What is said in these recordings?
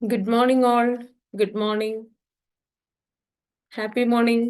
Good morning, all. Good morning. Happy morning.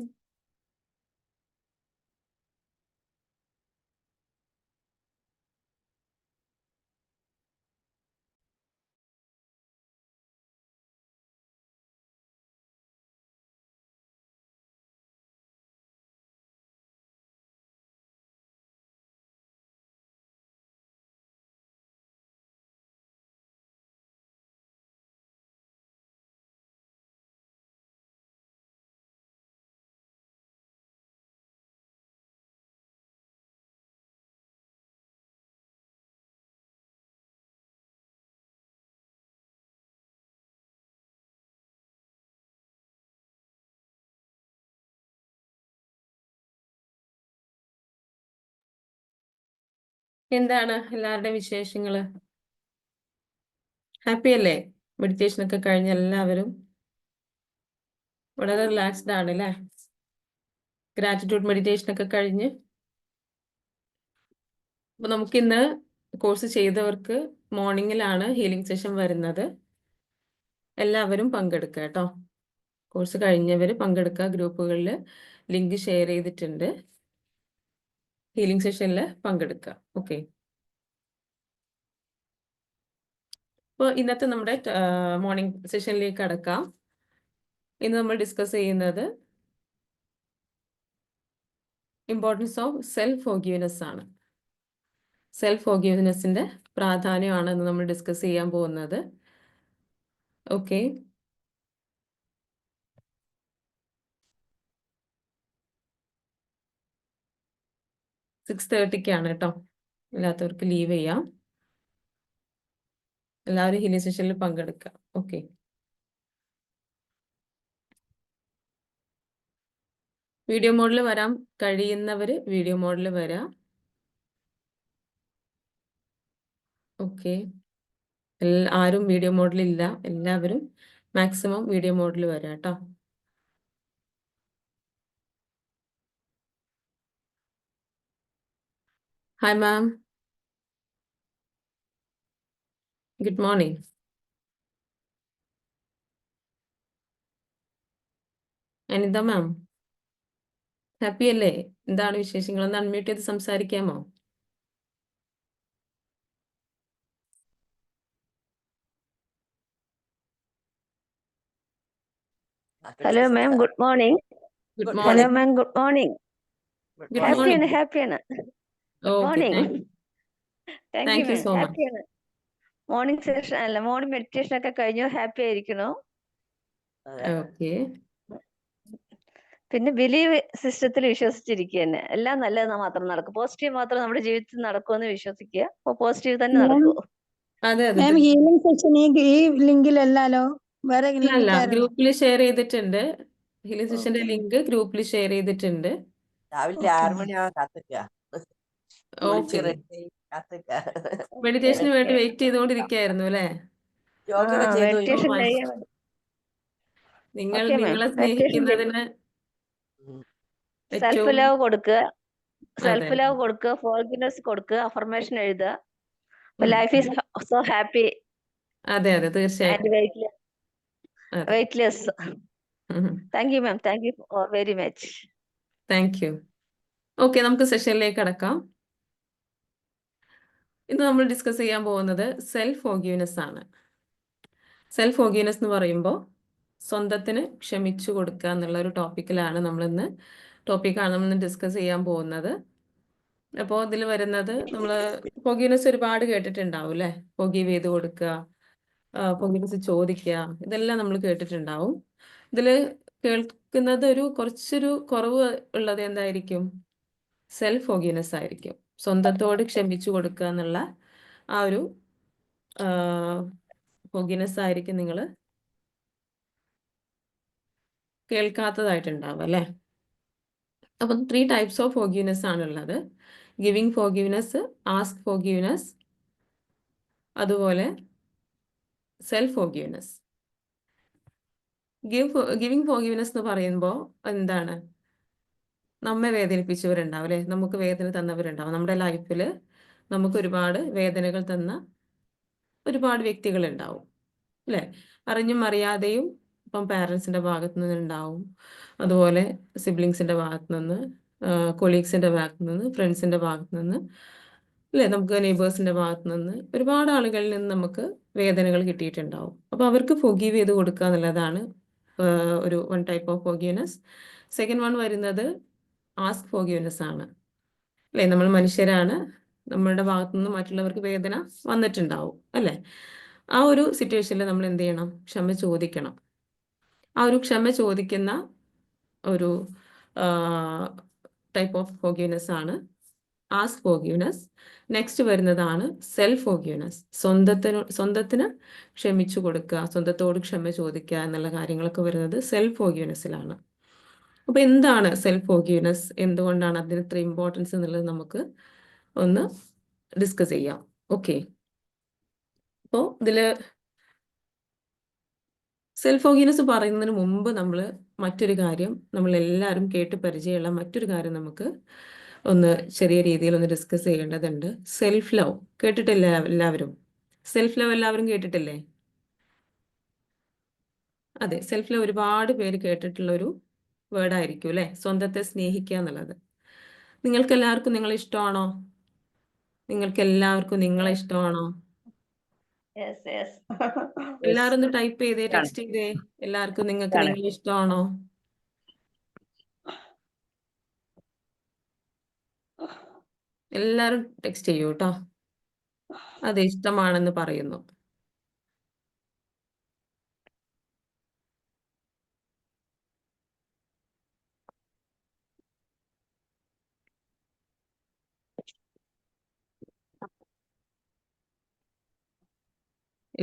എന്താണ് എല്ലാവരുടെയും വിശേഷങ്ങള്? ഹാപ്പി അല്ലേ? മെഡിറ്റേഷൻ ഒക്കെ കഴിഞ്ഞ് എല്ലാവരും വളരെ റിലാക്സ്ഡ് ആണ് അല്ലേ? ഗ്രാറ്റിറ്റ്യൂഡ് മെഡിറ്റേഷൻ ഒക്കെ കഴിഞ്ഞ് അപ്പൊ നമുക്കിന്ന് കോഴ്സ് ചെയ്തവർക്ക് മോർണിംഗിലാണ് ഹീലിംഗ് സെഷൻ വരുന്നത്. എല്ലാവരും പങ്കെടുക്കുക കേട്ടോ. കോഴ്സ് കഴിഞ്ഞവർ പങ്കെടുക്കുക. ഗ്രൂപ്പുകളിൽ ലിങ്ക് ഷെയർ ചെയ്തിട്ടുണ്ട്. ഹീലിംഗ് സെഷനിൽ പങ്കെടുക്കുക. ഓക്കെ. അപ്പോൾ ഇന്നത്തെ നമ്മുടെ മോർണിംഗ് സെഷനിലേക്ക് കടക്കാം. ഇന്ന് നമ്മൾ ഡിസ്കസ് ചെയ്യുന്നത് ഇമ്പോർട്ടൻസ് ഓഫ് സെൽഫ് ഫോർഗീവ്നെസ് ആണ്. സെൽഫ് ഫോർഗീവ്നെസ്സിന്റെ പ്രാധാന്യമാണ് ഇന്ന് നമ്മൾ ഡിസ്കസ് ചെയ്യാൻ പോകുന്നത്. ഓക്കെ. 6:30 കേട്ടോ. അല്ലാത്തവർക്ക് ലീവ് ചെയ്യാം. എല്ലാവരും ഹീലിംഗ് സെഷനിൽ പങ്കെടുക്കാം. ഓക്കെ. വീഡിയോ മോഡിൽ വരാൻ കഴിയുന്നവര് വീഡിയോ മോഡിൽ വരാം. ഓക്കെ. ആരും വീഡിയോ മോഡിൽ ഇല്ല. എല്ലാവരും മാക്സിമം വീഡിയോ മോഡിൽ വരാം കേട്ടോ. Hi ma'am. Good morning. Anita ma'am, happy അല്ലേ? എന്താണ് വിശേഷങ്ങൾ? ഒന്ന് അൺമ്യൂട്ട് ചെയ്ത് സംസാരിക്കാമോ? Hello ma'am, good morning. Good hello morning. Ma'am, good morning. Good ഹാപ്പിയാണ്, മോർണിംഗ്. ഹാപ്പിയാണ്. Good okay. Morning. Thank you thank you ma'am. So much. ഹാപ്പിയാണ്. മോർണിംഗ് സെഷൻ അല്ല, മോർണിംഗ് മെഡിറ്റേഷൻ ഒക്കെ കഴിഞ്ഞു. ഹാപ്പി ആയിരിക്കണു. ഓക്കെ. പിന്നെ ബിലീവ് സിസ്റ്റത്തിൽ വിശ്വസിച്ചിരിക്കുക തന്നെ. എല്ലാം നല്ലത് മാത്രം നടക്കും. പോസിറ്റീവ് മാത്രം നമ്മുടെ ജീവിതത്തിൽ നടക്കുമെന്ന് വിശ്വസിക്കുക. അപ്പോൾ പോസിറ്റീവ് തന്നെ നടക്കൂ. അതെ അതെ. മാം, ഹീലിംഗ് സെഷൻ ഈ ലിങ്കിലല്ലോ, വേറെ ലിങ്കിൽ അല്ല, കയറണം. ഗ്രൂപ്പിൽ ഷെയർ ചെയ്തിട്ടുണ്ട്. ഹീലിംഗ് സെഷന്റെ ലിങ്ക് ഗ്രൂപ്പിൽ ഷെയർ ചെയ്തിട്ടുണ്ട്. രാവിലെ 6 മണിയാവാൻ കാത്തിക്ക. ഓക്കെ. മെഡിറ്റേഷന് വേണ്ടി വെയിറ്റ് ചെയ്തുകൊണ്ടിരിക്കുകയായിരുന്നു അല്ലേ? യോഗയൊക്കെ ചെയ്തു മെഡിറ്റേഷൻ ചെയ്യാൻ നിങ്ങൾ Okay, ma'am. നിങ്ങളെ Meditation സ്നേഹിക്കുന്നതിന് സെൽഫ് ഏറ്റവും ലവ് കൊടുക്കുക, അതെ. സെൽഫ് ലവ് കൊടുക്കുക, ഫോർഗിവ്നെസ് കൊടുക്കുക, അഫർമേഷൻ എഴുതുക. ഉം. ലൈഫ് ഈസ് സോ ഹാപ്പി അതെ അതെ, തീർച്ചയായിട്ടും. ആൻഡ് അതെ. Weightless. Thank you ma'am, thank you very much. Thank you. Okay, നമുക്ക് സെഷനിലേക്ക് കടക്കാം. ഇന്ന് നമ്മൾ ഡിസ്കസ് ചെയ്യാൻ പോകുന്നത് സെൽഫ് ഫോർഗീവ്നെസ് ആണ്. സെൽഫ് ഫോർഗീവ്നെസ് എന്ന് പറയുമ്പോൾ സ്വന്തത്തിന് ക്ഷമിച്ചു കൊടുക്കുക എന്നുള്ള ഒരു ടോപ്പിക്കാണ് നമ്മളിന്ന് ഡിസ്കസ് ചെയ്യാൻ പോകുന്നത്. അപ്പോൾ ഇതിൽ വരുന്നത് നമ്മൾ ഫോർഗീവ്നെസ് ഒരുപാട് കേട്ടിട്ടുണ്ടാവും അല്ലേ? ഫോർഗീവ് ചെയ്ത് കൊടുക്കുക, ഫോർഗീവ്നെസ് ചോദിക്കുക, ഇതെല്ലാം നമ്മൾ കേട്ടിട്ടുണ്ടാവും. ഇതിൽ കേൾക്കുന്നത് കുറച്ചൊരു കുറവ് ഉള്ളത് എന്തായിരിക്കും? സെൽഫ് ഫോർഗീവ്നെസ് ആയിരിക്കും. സ്വന്തത്തോട് ക്ഷമിച്ചു കൊടുക്കുക എന്നുള്ള ആ ഒരു ഫോർഗീവ്നെസ് ആയിരിക്കും നിങ്ങൾ കേൾക്കാത്തതായിട്ടുണ്ടാവും അല്ലേ? അപ്പം 3 ടൈപ്സ് ഓഫ് ഫോർഗീവ്നെസ് ആണുള്ളത്. ഗിവിങ് ഫോർഗീവ്നെസ്, ആസ്ക് ഫോർഗീവ്നെസ്, അതുപോലെ സെൽഫ് ഫോർഗീവ്നെസ്. ഗിവിങ് ഫോർഗീവ്നെസ് എന്ന് പറയുമ്പോൾ എന്താണ്? നമ്മെ വേദനിപ്പിച്ചവരുണ്ടാവും അല്ലേ? നമുക്ക് വേദന തന്നവരുണ്ടാവും. നമ്മുടെ ലൈഫിൽ നമുക്ക് ഒരുപാട് വേദനകൾ തന്ന ഒരുപാട് വ്യക്തികളുണ്ടാവും. അല്ലേ? അറിഞ്ഞും അറിയാതെയും ഇപ്പം പാരൻസിൻ്റെ ഭാഗത്തു നിന്നുണ്ടാവും, അതുപോലെ സിബ്ലിങ്സിൻ്റെ ഭാഗത്തു നിന്ന്, കൊളീഗ്സിൻ്റെ ഭാഗത്തു നിന്ന്, ഫ്രണ്ട്സിൻ്റെ ഭാഗത്തു നിന്ന്, അല്ലേ? നമുക്ക് നെയ്ബേഴ്സിൻ്റെ ഭാഗത്തു നിന്ന് ഒരുപാട് ആളുകളിൽ നിന്ന് നമുക്ക് വേദനകൾ കിട്ടിയിട്ടുണ്ടാവും. അപ്പോൾ അവർക്ക് ഫൊഗീവ് ചെയ്ത് കൊടുക്കുക എന്നുള്ളതാണ് ഒരു one type of forgiveness. Second one വരുന്നത് ആസ്ക് ഫോർഗീവ്നെസ് ആണ്, അല്ലേ? നമ്മൾ മനുഷ്യരാണ്, നമ്മളുടെ ഭാഗത്തു നിന്ന് മറ്റുള്ളവർക്ക് വേദന വന്നിട്ടുണ്ടാവും, അല്ലേ? ആ ഒരു സിറ്റുവേഷനിൽ നമ്മൾ എന്ത് ചെയ്യണം? ക്ഷമ ചോദിക്കണം. ആ ഒരു ക്ഷമ ചോദിക്കുന്ന ഒരു ടൈപ്പ് ഓഫ് ഫോർഗീവ്നെസ് ആണ് ആസ്ക് ഫോർഗീവ്നെസ്. നെക്സ്റ്റ് വരുന്നതാണ് സെൽഫ് ഫോർഗീവ്നെസ്. സ്വന്തത്തിന് ക്ഷമിച്ചു കൊടുക്കുക, സ്വന്തത്തോട് ക്ഷമ ചോദിക്കുക എന്നുള്ള കാര്യങ്ങളൊക്കെ വരുന്നത് സെൽഫ് ഫോർഗീവ്നെസ്സിലാണ്. അപ്പോൾ എന്താണ് സെൽഫ് ഫോർഗീവ്നെസ്, എന്തുകൊണ്ടാണ് അതിന് ഇത്ര ഇമ്പോർട്ടൻസ് എന്നുള്ളത് നമുക്ക് ഒന്ന് ഡിസ്കസ് ചെയ്യാം. ഓക്കെ, അപ്പോൾ ഇതിൽ സെൽഫ് ഫോർഗീവ്നെസ് പറയുന്നതിന് മുമ്പ് മറ്റൊരു കാര്യം, നമ്മൾ എല്ലാവരും കേട്ട് പരിചയമുള്ള മറ്റൊരു കാര്യം നമുക്ക് ഒന്ന് ചെറിയ രീതിയിൽ ഒന്ന് ഡിസ്കസ് ചെയ്യേണ്ടതുണ്ട്. സെൽഫ് ലവ് കേട്ടിട്ടില്ല എല്ലാവരും? സെൽഫ് ലവ് എല്ലാവരും കേട്ടിട്ടില്ലേ? അതെ, സെൽഫ് ലവ് ഒരുപാട് പേര് കേട്ടിട്ടുള്ളൊരു വേർഡായിരിക്കും, അല്ലേ? സ്വന്തത്തെ സ്നേഹിക്കുക എന്നുള്ളത്. നിങ്ങൾക്ക് എല്ലാവർക്കും നിങ്ങളെ ഇഷ്ടമാണോ? നിങ്ങൾക്ക് എല്ലാവർക്കും നിങ്ങളെ ഇഷ്ടമാണോ? Yes yes. എല്ലാവരും ഒന്ന് ടൈപ്പ് ചെയ്തേ, ഇഷ്ടാണ്. ടെക്സ്റ്റ് ചെയ്തേ. എല്ലാവർക്കും നിങ്ങൾക്ക് ഇഷ്ടാണ്. നിങ്ങളെ ഇഷ്ടമാണോ? എല്ലാവരും ടെക്സ്റ്റ് ചെയ്യൂ കേട്ടോ. അതെ, ഇഷ്ടമാണെന്ന് പറയുന്നു.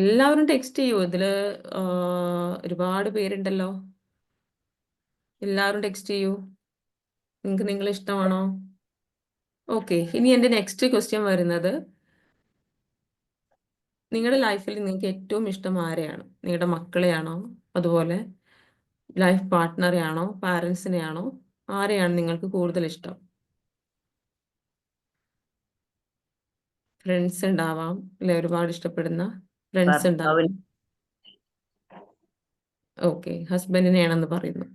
എല്ലാവരും ടെക്സ്റ്റ് ചെയ്യൂ. ഇതില് ഒരുപാട് പേരുണ്ടല്ലോ. എല്ലാവരും ടെക്സ്റ്റ് ചെയ്യൂ. നിങ്ങൾക്ക് നിങ്ങളെ ഇഷ്ടമാണോ? ഓക്കെ, ഇനി എൻ്റെ നെക്സ്റ്റ് ക്വസ്റ്റ്യൻ വരുന്നത്, നിങ്ങളുടെ ലൈഫിൽ നിങ്ങൾക്ക് ഏറ്റവും ഇഷ്ടം ആരെയാണ്? നിങ്ങളുടെ മക്കളെയാണോ, അതുപോലെ ലൈഫ് പാർട്ട്ണറെയാണോ, പാരൻസിനെയാണോ? ആരെയാണ് നിങ്ങൾക്ക് കൂടുതൽ ഇഷ്ടം? ഫ്രണ്ട്സ് ഉണ്ടാവാം, അല്ലെ? ഒരുപാട് ഇഷ്ടപ്പെടുന്ന ഫ്രണ്ട്സ് ഉണ്ടാവാം. ഭർത്താവിന് ഓക്കെ, ഹസ്ബൻഡിനെയാണെന്ന് പറയുന്നു.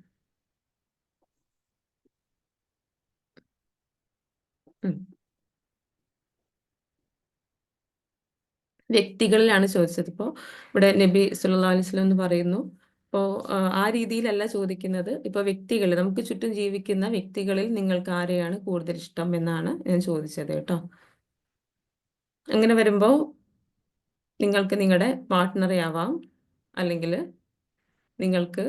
ഉം. വ്യക്തികളിലാണ് ചോദിച്ചത്. ഇപ്പോൾ ഇവിടെ നബി സല്ലല്ലാഹു അലൈഹി വസല്ലം എന്ന് പറയുന്നു. അപ്പോൾ ആ രീതിയിലല്ല ചോദിക്കുന്നത്. ഇപ്പോൾ വ്യക്തികൾ, നമുക്ക് ചുറ്റും ജീവിക്കുന്ന വ്യക്തികളിൽ നിങ്ങൾക്ക് ആരെയാണ് കൂടുതൽ ഇഷ്ടം എന്നാണ് ഞാൻ ചോദിച്ചത് കേട്ടോ. അങ്ങനെ വരുമ്പോൾ നിങ്ങൾക്ക് നിങ്ങളുടെ പാർട്ട്ണറെ ആവാം, അല്ലെങ്കിൽ നിങ്ങൾക്ക്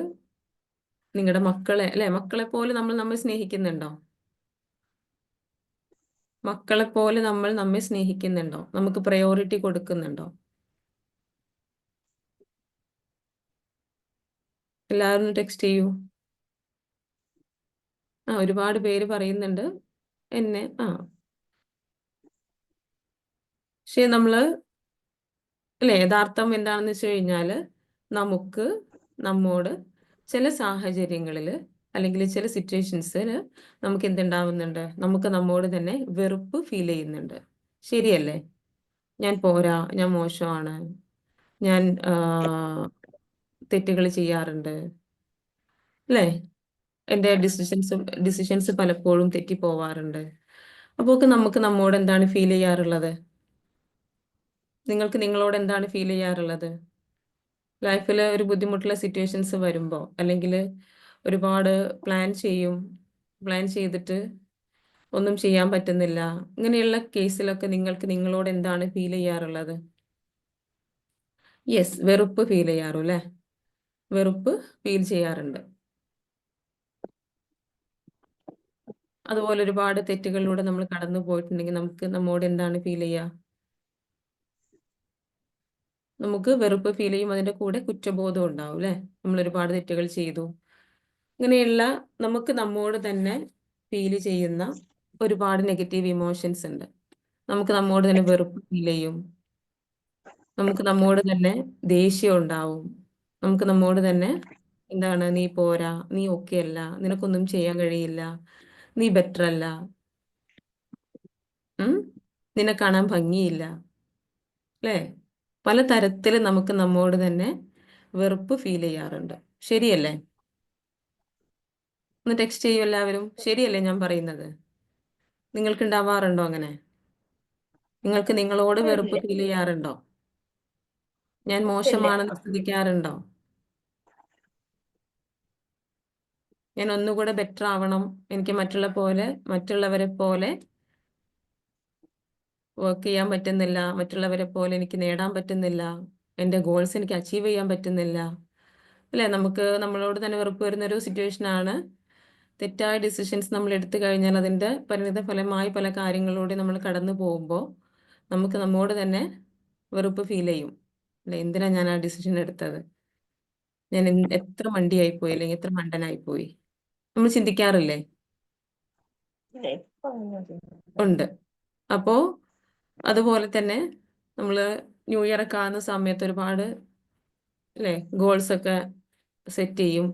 നിങ്ങളുടെ മക്കളെ, അല്ലെ? മക്കളെ പോലെ നമ്മൾ സ്നേഹിക്കുന്നുണ്ടോ? മക്കളെ പോലെ നമ്മൾ നമ്മെ സ്നേഹിക്കുന്നുണ്ടോ? നമുക്ക് പ്രയോറിറ്റി കൊടുക്കുന്നുണ്ടോ? എല്ലാവരും ടെക്സ്റ്റ് ചെയ്യൂ. ഒരുപാട് പേര് പറയുന്നുണ്ട് എന്നെ. പക്ഷെ അല്ലെ, യഥാർത്ഥം എന്താണെന്ന് വെച്ച് കഴിഞ്ഞാൽ നമുക്ക് നമ്മോട് ചില സാഹചര്യങ്ങളിൽ അല്ലെങ്കിൽ ചില സിറ്റുവേഷൻസിൽ നമുക്ക് എന്തുണ്ടാവുന്നുണ്ട്? നമുക്ക് നമ്മോട് തന്നെ വെറുപ്പ് ഫീൽ ചെയ്യുന്നുണ്ട്. ശരിയല്ലേ? ഞാൻ പോരാ, ഞാൻ മോശമാണ്, ഞാൻ തെറ്റുകൾ ചെയ്യാറുണ്ട്, അല്ലേ? എൻ്റെ ഡിസിഷൻസ് പലപ്പോഴും തെറ്റിപ്പോവാറുണ്ട്. അപ്പോൾ നമുക്ക് നമ്മോട് എന്താണ് ഫീൽ ചെയ്യാറുള്ളത്? നിങ്ങൾക്ക് നിങ്ങളോട് എന്താണ് ഫീൽ ചെയ്യാറുള്ളത്? ലൈഫിൽ ഒരു ബുദ്ധിമുട്ടുള്ള സിറ്റുവേഷൻസ് വരുമ്പോൾ, അല്ലെങ്കിൽ ഒരുപാട് പ്ലാൻ ചെയ്തിട്ട് ഒന്നും ചെയ്യാൻ പറ്റുന്നില്ല, ഇങ്ങനെയുള്ള കേസിലൊക്കെ നിങ്ങൾക്ക് നിങ്ങളോട് എന്താണ് ഫീൽ ചെയ്യാറുള്ളത്? യെസ്, വെറുപ്പ് ഫീൽ ചെയ്യാറും, അല്ലേ? വെറുപ്പ് ഫീൽ ചെയ്യാറുണ്ട്. അതുപോലെ ഒരുപാട് തെറ്റുകളിലൂടെ നമ്മൾ കടന്നു പോയിട്ടുണ്ടെങ്കിൽ നമുക്ക് നമ്മോട് എന്താണ് ഫീൽ ചെയ്യുക? നമുക്ക് വെറുപ്പ് ഫീൽ ചെയ്യും, അതിൻ്റെ കൂടെ കുറ്റബോധം ഉണ്ടാവും, അല്ലേ? നമ്മൾ ഒരുപാട് തെറ്റുകൾ ചെയ്തു. ഇങ്ങനെയുള്ള നമുക്ക് നമ്മോട് തന്നെ ഫീൽ ചെയ്യുന്ന ഒരുപാട് നെഗറ്റീവ് ഇമോഷൻസ് ഉണ്ട്. നമുക്ക് നമ്മോട് തന്നെ വെറുപ്പ് ഫീൽ ചെയ്യും, നമുക്ക് നമ്മോട് തന്നെ ദേഷ്യം ഉണ്ടാവും, നമുക്ക് നമ്മോട് തന്നെ എന്താണ്, നീ പോരാ, നീ ഓക്കെ അല്ല, നിനക്കൊന്നും ചെയ്യാൻ കഴിയില്ല, നീ ബെറ്റർ അല്ല, നിന്നെ കാണാൻ ഭംഗിയില്ല, അല്ലേ? പല തരത്തിൽ നമുക്ക് നമ്മോട് തന്നെ വെറുപ്പ് ഫീൽ ചെയ്യാറുണ്ട്. ശരിയല്ലേ? ഒന്ന് ടെക്സ്റ്റ് ചെയ്യൂ എല്ലാവരും. ശരിയല്ലേ ഞാൻ പറയുന്നത്? നിങ്ങൾക്ക് ഉണ്ടാവാറുണ്ടോ അങ്ങനെ? നിങ്ങൾക്ക് നിങ്ങളോട് വെറുപ്പ് ഫീൽ ചെയ്യാറുണ്ടോ? ഞാൻ മോശമാണെന്ന് ചിന്തിക്കാറുണ്ടോ? ഞാൻ ഒന്നുകൂടെ ബെറ്റർ ആവണം, എനിക്ക് മറ്റുള്ളവരെ പോലെ വർക്ക് ചെയ്യാൻ പറ്റുന്നില്ല, മറ്റുള്ളവരെ പോലെ എനിക്ക് നേടാൻ പറ്റുന്നില്ല, എൻ്റെ ഗോൾസ് എനിക്ക് അച്ചീവ് ചെയ്യാൻ പറ്റുന്നില്ല, അല്ലേ? നമുക്ക് നമ്മളോട് തന്നെ വെറുപ്പ് വരുന്നൊരു സിറ്റുവേഷനാണ് തെറ്റായ ഡിസിഷൻസ് നമ്മൾ എടുത്തു കഴിഞ്ഞാൽ അതിൻ്റെ പരിണിത ഫലമായി പല കാര്യങ്ങളിലൂടെ നമ്മൾ കടന്നു പോകുമ്പോൾ നമുക്ക് നമ്മോട് തന്നെ വെറുപ്പ് ഫീൽ ചെയ്യും, അല്ലെ? എന്തിനാ ഞാൻ ആ ഡിസിഷൻ എടുത്തത്, ഞാൻ എത്ര മണ്ടിയായിപ്പോയി അല്ലെങ്കിൽ എത്ര മണ്ടനായിപ്പോയി, നമ്മൾ ചിന്തിക്കാറില്ലേ? ഉണ്ട്. അപ്പോൾ അതുപോലെ തന്നെ നമ്മൾ ന്യൂ ഇയർ ഒക്കെ ആകുന്ന സമയത്ത് ഒരുപാട്, അല്ലേ, ഗോൾസ് ഒക്കെ സെറ്റ് ചെയ്യും.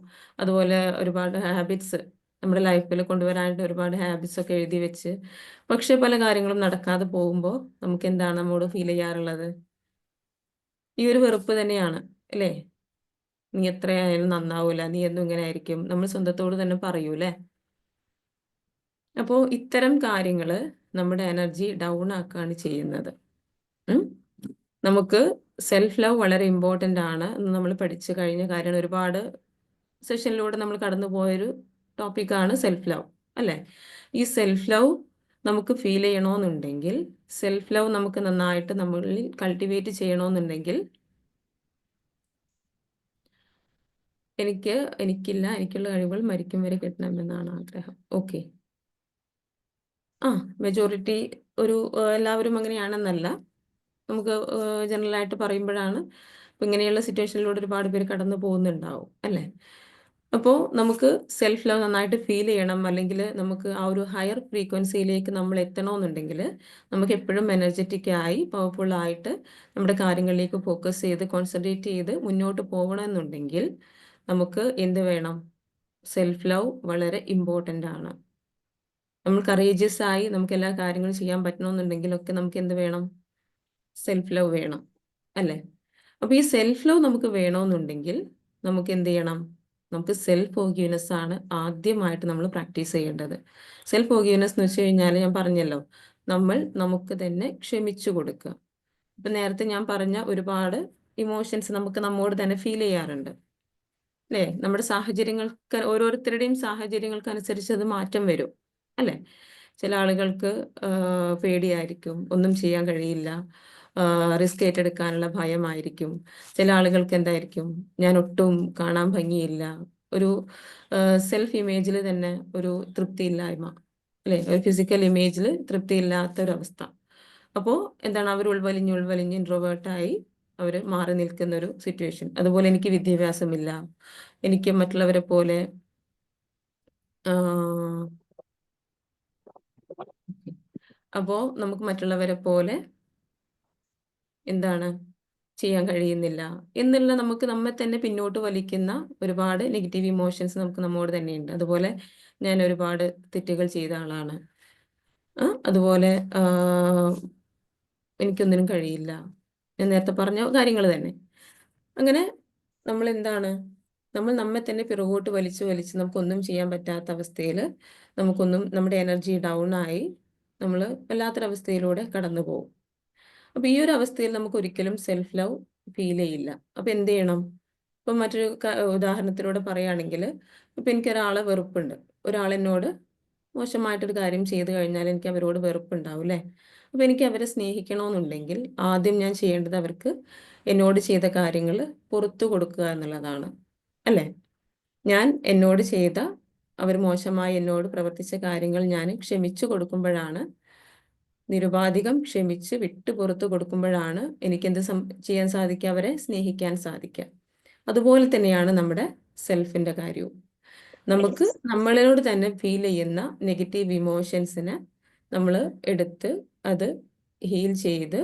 അതുപോലെ ഒരുപാട് ഹാബിറ്റ്സ് നമ്മുടെ ലൈഫിൽ കൊണ്ടുവരാനായിട്ട് ഒരുപാട് ഹാബിറ്റ്സ് ഒക്കെ എഴുതി വെച്ച്, പക്ഷെ പല കാര്യങ്ങളും നടക്കാതെ പോകുമ്പോൾ നമുക്ക് എന്താണ് നമ്മോട് ഫീൽ ചെയ്യാറുള്ളത്? ഈ ഒരു വെറുപ്പ് തന്നെയാണ്, അല്ലേ? നീ എത്രയായാലും നന്നാവൂല, നീ എന്നും ഇങ്ങനെ ആയിരിക്കും, നമ്മൾ സ്വന്തത്തോട് തന്നെ പറയൂലേ? അപ്പോൾ ഇത്തരം കാര്യങ്ങൾ നമ്മുടെ എനർജി ഡൗൺ ആക്കുകയാണ് ചെയ്യുന്നത്. നമുക്ക് സെൽഫ് ലവ് വളരെ ഇമ്പോർട്ടൻ്റ് ആണ് എന്ന് നമ്മൾ പഠിച്ചു കഴിഞ്ഞ കാര്യമാണ്. ഒരുപാട് സെഷനിലൂടെ നമ്മൾ കടന്നു പോയൊരു ടോപ്പിക്കാണ് സെൽഫ് ലവ്, അല്ലേ? ഈ സെൽഫ് ലവ് നമുക്ക് ഫീൽ ചെയ്യണമെന്നുണ്ടെങ്കിൽ, സെൽഫ് ലവ് നമുക്ക് നന്നായിട്ട് നമ്മളിൽ കൾട്ടിവേറ്റ് ചെയ്യണമെന്നുണ്ടെങ്കിൽ, എനിക്കുള്ള കഴിവുകൾ മരിക്കും വരെ കിട്ടണമെന്നാണ് ആഗ്രഹം. ഓക്കെ. മെജോറിറ്റി എല്ലാവരും അങ്ങനെയാണെന്നല്ല, നമുക്ക് ജനറലായിട്ട് പറയുമ്പോഴാണ് ഇപ്പം ഇങ്ങനെയുള്ള സിറ്റുവേഷനിലൂടെ ഒരുപാട് പേര് കടന്നു പോകുന്നുണ്ടാവും, അല്ലേ? അപ്പോൾ നമുക്ക് സെൽഫ് ലവ് നന്നായിട്ട് ഫീൽ ചെയ്യണം, അല്ലെങ്കിൽ നമുക്ക് ആ ഒരു ഹയർ ഫ്രീക്വൻസിയിലേക്ക് നമ്മൾ എത്തണമെന്നുണ്ടെങ്കിൽ, നമുക്ക് എപ്പോഴും എനർജറ്റിക് ആയി പവർഫുൾ ആയിട്ട് നമ്മുടെ കാര്യങ്ങളിലേക്ക് ഫോക്കസ് ചെയ്ത് കോൺസെൻട്രേറ്റ് ചെയ്ത് മുന്നോട്ട് പോകണമെന്നുണ്ടെങ്കിൽ നമുക്ക് എന്ത് വേണം? സെൽഫ് ലവ് വളരെ ഇമ്പോർട്ടൻ്റ് ആണ്. നമ്മൾ കറേജിയസ് ആയി നമുക്ക് എല്ലാ കാര്യങ്ങളും ചെയ്യാൻ പറ്റണമെന്നുണ്ടെങ്കിലൊക്കെ നമുക്ക് എന്ത് വേണം? സെൽഫ് ലവ് വേണം, അല്ലേ? അപ്പോൾ ഈ സെൽഫ് ലവ് നമുക്ക് വേണമെന്നുണ്ടെങ്കിൽ നമുക്ക് എന്ത് ചെയ്യണം? നമുക്ക് സെൽഫ് ഫോർഗീവ്നെസ് ആണ് ആദ്യമായിട്ട് നമ്മൾ പ്രാക്ടീസ് ചെയ്യേണ്ടത്. സെൽഫ് ഫോർഗീവ്നെസ് എന്ന് വെച്ച് കഴിഞ്ഞാൽ ഞാൻ പറഞ്ഞല്ലോ, നമ്മൾ നമുക്ക് തന്നെ ക്ഷമിച്ചു കൊടുക്കുക. ഇപ്പം നേരത്തെ ഞാൻ പറഞ്ഞ ഒരുപാട് ഇമോഷൻസ് നമുക്ക് നമ്മോട് തന്നെ ഫീൽ ചെയ്യാറുണ്ട്, അല്ലേ? നമ്മുടെ ഓരോരുത്തരുടെയും സാഹചര്യങ്ങൾക്കനുസരിച്ച് അത് മാറ്റം വരും, അല്ലേ? ചില ആളുകൾക്ക് പേടിയായിരിക്കും, ഒന്നും ചെയ്യാൻ കഴിയില്ല, റിസ്ക് ഏറ്റെടുക്കാനുള്ള ഭയമായിരിക്കും. ചില ആളുകൾക്ക് എന്തായിരിക്കും? ഞാൻ ഒട്ടും കാണാൻ ഭംഗിയില്ല, ഒരു സെൽഫ് ഇമേജിൽ തന്നെ ഒരു തൃപ്തിയില്ലായ്മ, അല്ലേ? ഒരു ഫിസിക്കൽ ഇമേജിൽ തൃപ്തിയില്ലാത്തൊരവസ്ഥ. അപ്പോൾ എന്താണ്? അവർ ഉൾവലിഞ്ഞ് ഇൻട്രോവേർട്ടായി അവർ മാറി നിൽക്കുന്ന ഒരു സിറ്റുവേഷൻ. അതുപോലെ എനിക്ക് വിദ്യാഭ്യാസമില്ല, എനിക്ക് മറ്റുള്ളവരെ പോലെ അപ്പോൾ നമുക്ക് മറ്റുള്ളവരെ പോലെ എന്താണ് ചെയ്യാൻ കഴിയുന്നില്ല എന്നുള്ള നമുക്ക് നമ്മെ തന്നെ പിന്നോട്ട് വലിക്കുന്ന ഒരുപാട് നെഗറ്റീവ് ഇമോഷൻസ് നമുക്ക് നമ്മോട് തന്നെയുണ്ട്. അതുപോലെ ഞാൻ ഒരുപാട് തെറ്റുകൾ ചെയ്ത ആളാണ്, അതുപോലെ എനിക്കൊന്നിനും കഴിയില്ല, ഞാൻ നേരത്തെ പറഞ്ഞ കാര്യങ്ങൾ തന്നെ. അങ്ങനെ നമ്മൾ എന്താണ്? നമ്മൾ നമ്മെ തന്നെ പിറകോട്ട് വലിച്ച് നമുക്കൊന്നും ചെയ്യാൻ പറ്റാത്ത അവസ്ഥയിൽ നമ്മുടെ എനർജി ഡൗൺ ആയി നമ്മൾ വല്ലാത്തൊരവസ്ഥയിലൂടെ കടന്നു പോകും. അപ്പോൾ ഈ ഒരു അവസ്ഥയിൽ നമുക്ക് ഒരിക്കലും സെൽഫ് ലവ് ഫീൽ ചെയ്യില്ല. അപ്പോൾ എന്ത് ചെയ്യണം? ഇപ്പം മറ്റൊരു ഉദാഹരണത്തിലൂടെ പറയുകയാണെങ്കിൽ, ഇപ്പം എനിക്കൊരാളെ വെറുപ്പുണ്ട്, ഒരാളെന്നോട് മോശമായിട്ടൊരു കാര്യം ചെയ്തു കഴിഞ്ഞാൽ എനിക്ക് അവരോട് വെറുപ്പുണ്ടാവും, അല്ലേ? അപ്പോൾ എനിക്ക് അവരെ സ്നേഹിക്കണമെന്നുണ്ടെങ്കിൽ ആദ്യം ഞാൻ ചെയ്യേണ്ടത് അവർക്ക് എന്നോട് ചെയ്ത കാര്യങ്ങൾ പുറത്തു കൊടുക്കുക എന്നുള്ളതാണ്, അല്ലേ? ഞാൻ അവർ മോശമായി എന്നോട് പ്രവർത്തിച്ച കാര്യങ്ങൾ ഞാൻ ക്ഷമിച്ചു കൊടുക്കുമ്പോഴാണ്, നിരുപാധികം ക്ഷമിച്ച് വിട്ടു പുറത്തു കൊടുക്കുമ്പോഴാണ് എനിക്കെന്ത് ചെയ്യാൻ സാധിക്കുക? അവരെ സ്നേഹിക്കാൻ സാധിക്കുക. അതുപോലെ തന്നെയാണ് നമ്മുടെ സെൽഫിൻ്റെ കാര്യവും. നമുക്ക് നമ്മളോട് തന്നെ ഫീൽ ചെയ്യുന്ന നെഗറ്റീവ് ഇമോഷൻസിനെ നമ്മൾ എടുത്ത് അത് ഹീൽ ചെയ്ത്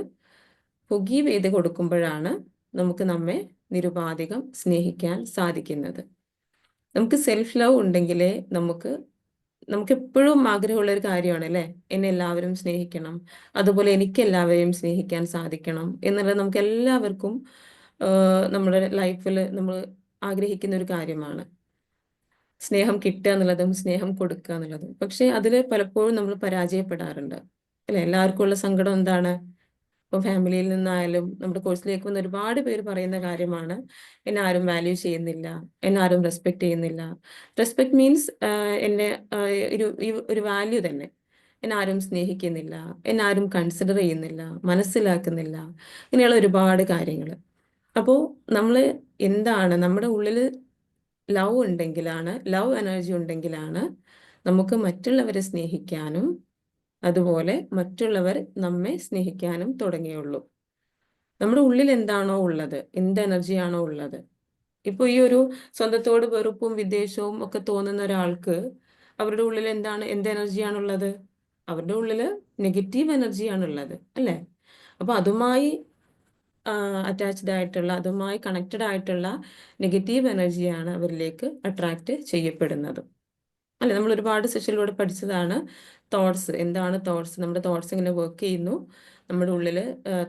ഫൊഗീവ് ചെയ്ത് കൊടുക്കുമ്പോഴാണ് നമുക്ക് നമ്മെ നിരുപാധികം സ്നേഹിക്കാൻ സാധിക്കുന്നത്. നമുക്ക് സെൽഫ് ലവ് ഉണ്ടെങ്കിലേ നമുക്ക് എപ്പോഴും ആഗ്രഹമുള്ള ഒരു കാര്യമാണ്, അല്ലേ? എന്നെ എല്ലാവരും സ്നേഹിക്കണം, അതുപോലെ എനിക്ക് എല്ലാവരെയും സ്നേഹിക്കാൻ സാധിക്കണം എന്നുള്ളത് നമുക്ക് എല്ലാവർക്കും നമ്മുടെ ലൈഫിൽ നമ്മൾ ആഗ്രഹിക്കുന്ന ഒരു കാര്യമാണ്. സ്നേഹം കിട്ടുക എന്നുള്ളതും സ്നേഹം കൊടുക്കുക എന്നുള്ളതും. പക്ഷെ അതിൽ പലപ്പോഴും നമ്മൾ പരാജയപ്പെടാറുണ്ട് അല്ലെ? എല്ലാവർക്കും ഉള്ള സങ്കടം എന്താണ്? ഇപ്പൊ ഫാമിലിയിൽ നിന്നായാലും നമ്മുടെ കോഴ്സിലേക്ക് വന്ന ഒരുപാട് പേര് പറയുന്ന കാര്യമാണ്, എന്നെ ആരും വാല്യൂ ചെയ്യുന്നില്ല, എന്നെ ആരും റെസ്പെക്ട് ചെയ്യുന്നില്ല. റെസ്പെക്ട് മീൻസ് എന്നെ ഒരു വാല്യൂ തന്നെ. എന്നെ ആരും സ്നേഹിക്കുന്നില്ല, എന്നെ ആരും കൺസിഡർ ചെയ്യുന്നില്ല, മനസ്സിലാക്കുന്നില്ല, ഇങ്ങനെയുള്ള ഒരുപാട് കാര്യങ്ങൾ. അപ്പോൾ നമ്മൾ എന്താണ് നമ്മുടെ ഉള്ളിൽ ലവ് ഉണ്ടെങ്കിലാണ്, ലവ് എനർജി ഉണ്ടെങ്കിലാണ് നമുക്ക് മറ്റുള്ളവരെ സ്നേഹിക്കാനും അതുപോലെ മറ്റുള്ളവർ നമ്മെ സ്നേഹിക്കാനും തുടങ്ങിയുള്ളൂ. നമ്മുടെ ഉള്ളിൽ എന്താണോ ഉള്ളത്, എന്ത് എനർജിയാണോ ഉള്ളത്. ഇപ്പൊ ഈ ഒരു സ്വന്തത്തോട് വെറുപ്പും വിദ്വേഷവും ഒക്കെ തോന്നുന്ന ഒരാൾക്ക് അവരുടെ ഉള്ളിൽ എന്ത് എനർജിയാണുള്ളത്? അവരുടെ ഉള്ളിൽ നെഗറ്റീവ് എനർജിയാണുള്ളത് അല്ലേ? അപ്പൊ അതുമായി അറ്റാച്ച്ഡ് ആയിട്ടുള്ള, അതുമായി കണക്റ്റഡ് ആയിട്ടുള്ള നെഗറ്റീവ് എനർജിയാണ് അവരിലേക്ക് അട്രാക്റ്റ് ചെയ്യപ്പെടുന്നത് അല്ലെ? നമ്മൾ ഒരുപാട് സെഷനിലൂടെ പഠിച്ചതാണ് തോട്ട്സ്. എന്താണ് തോട്ട്സ്? നമ്മുടെ തോട്ട്സ് എങ്ങനെ വർക്ക് ചെയ്യുന്നു, നമ്മുടെ ഉള്ളിൽ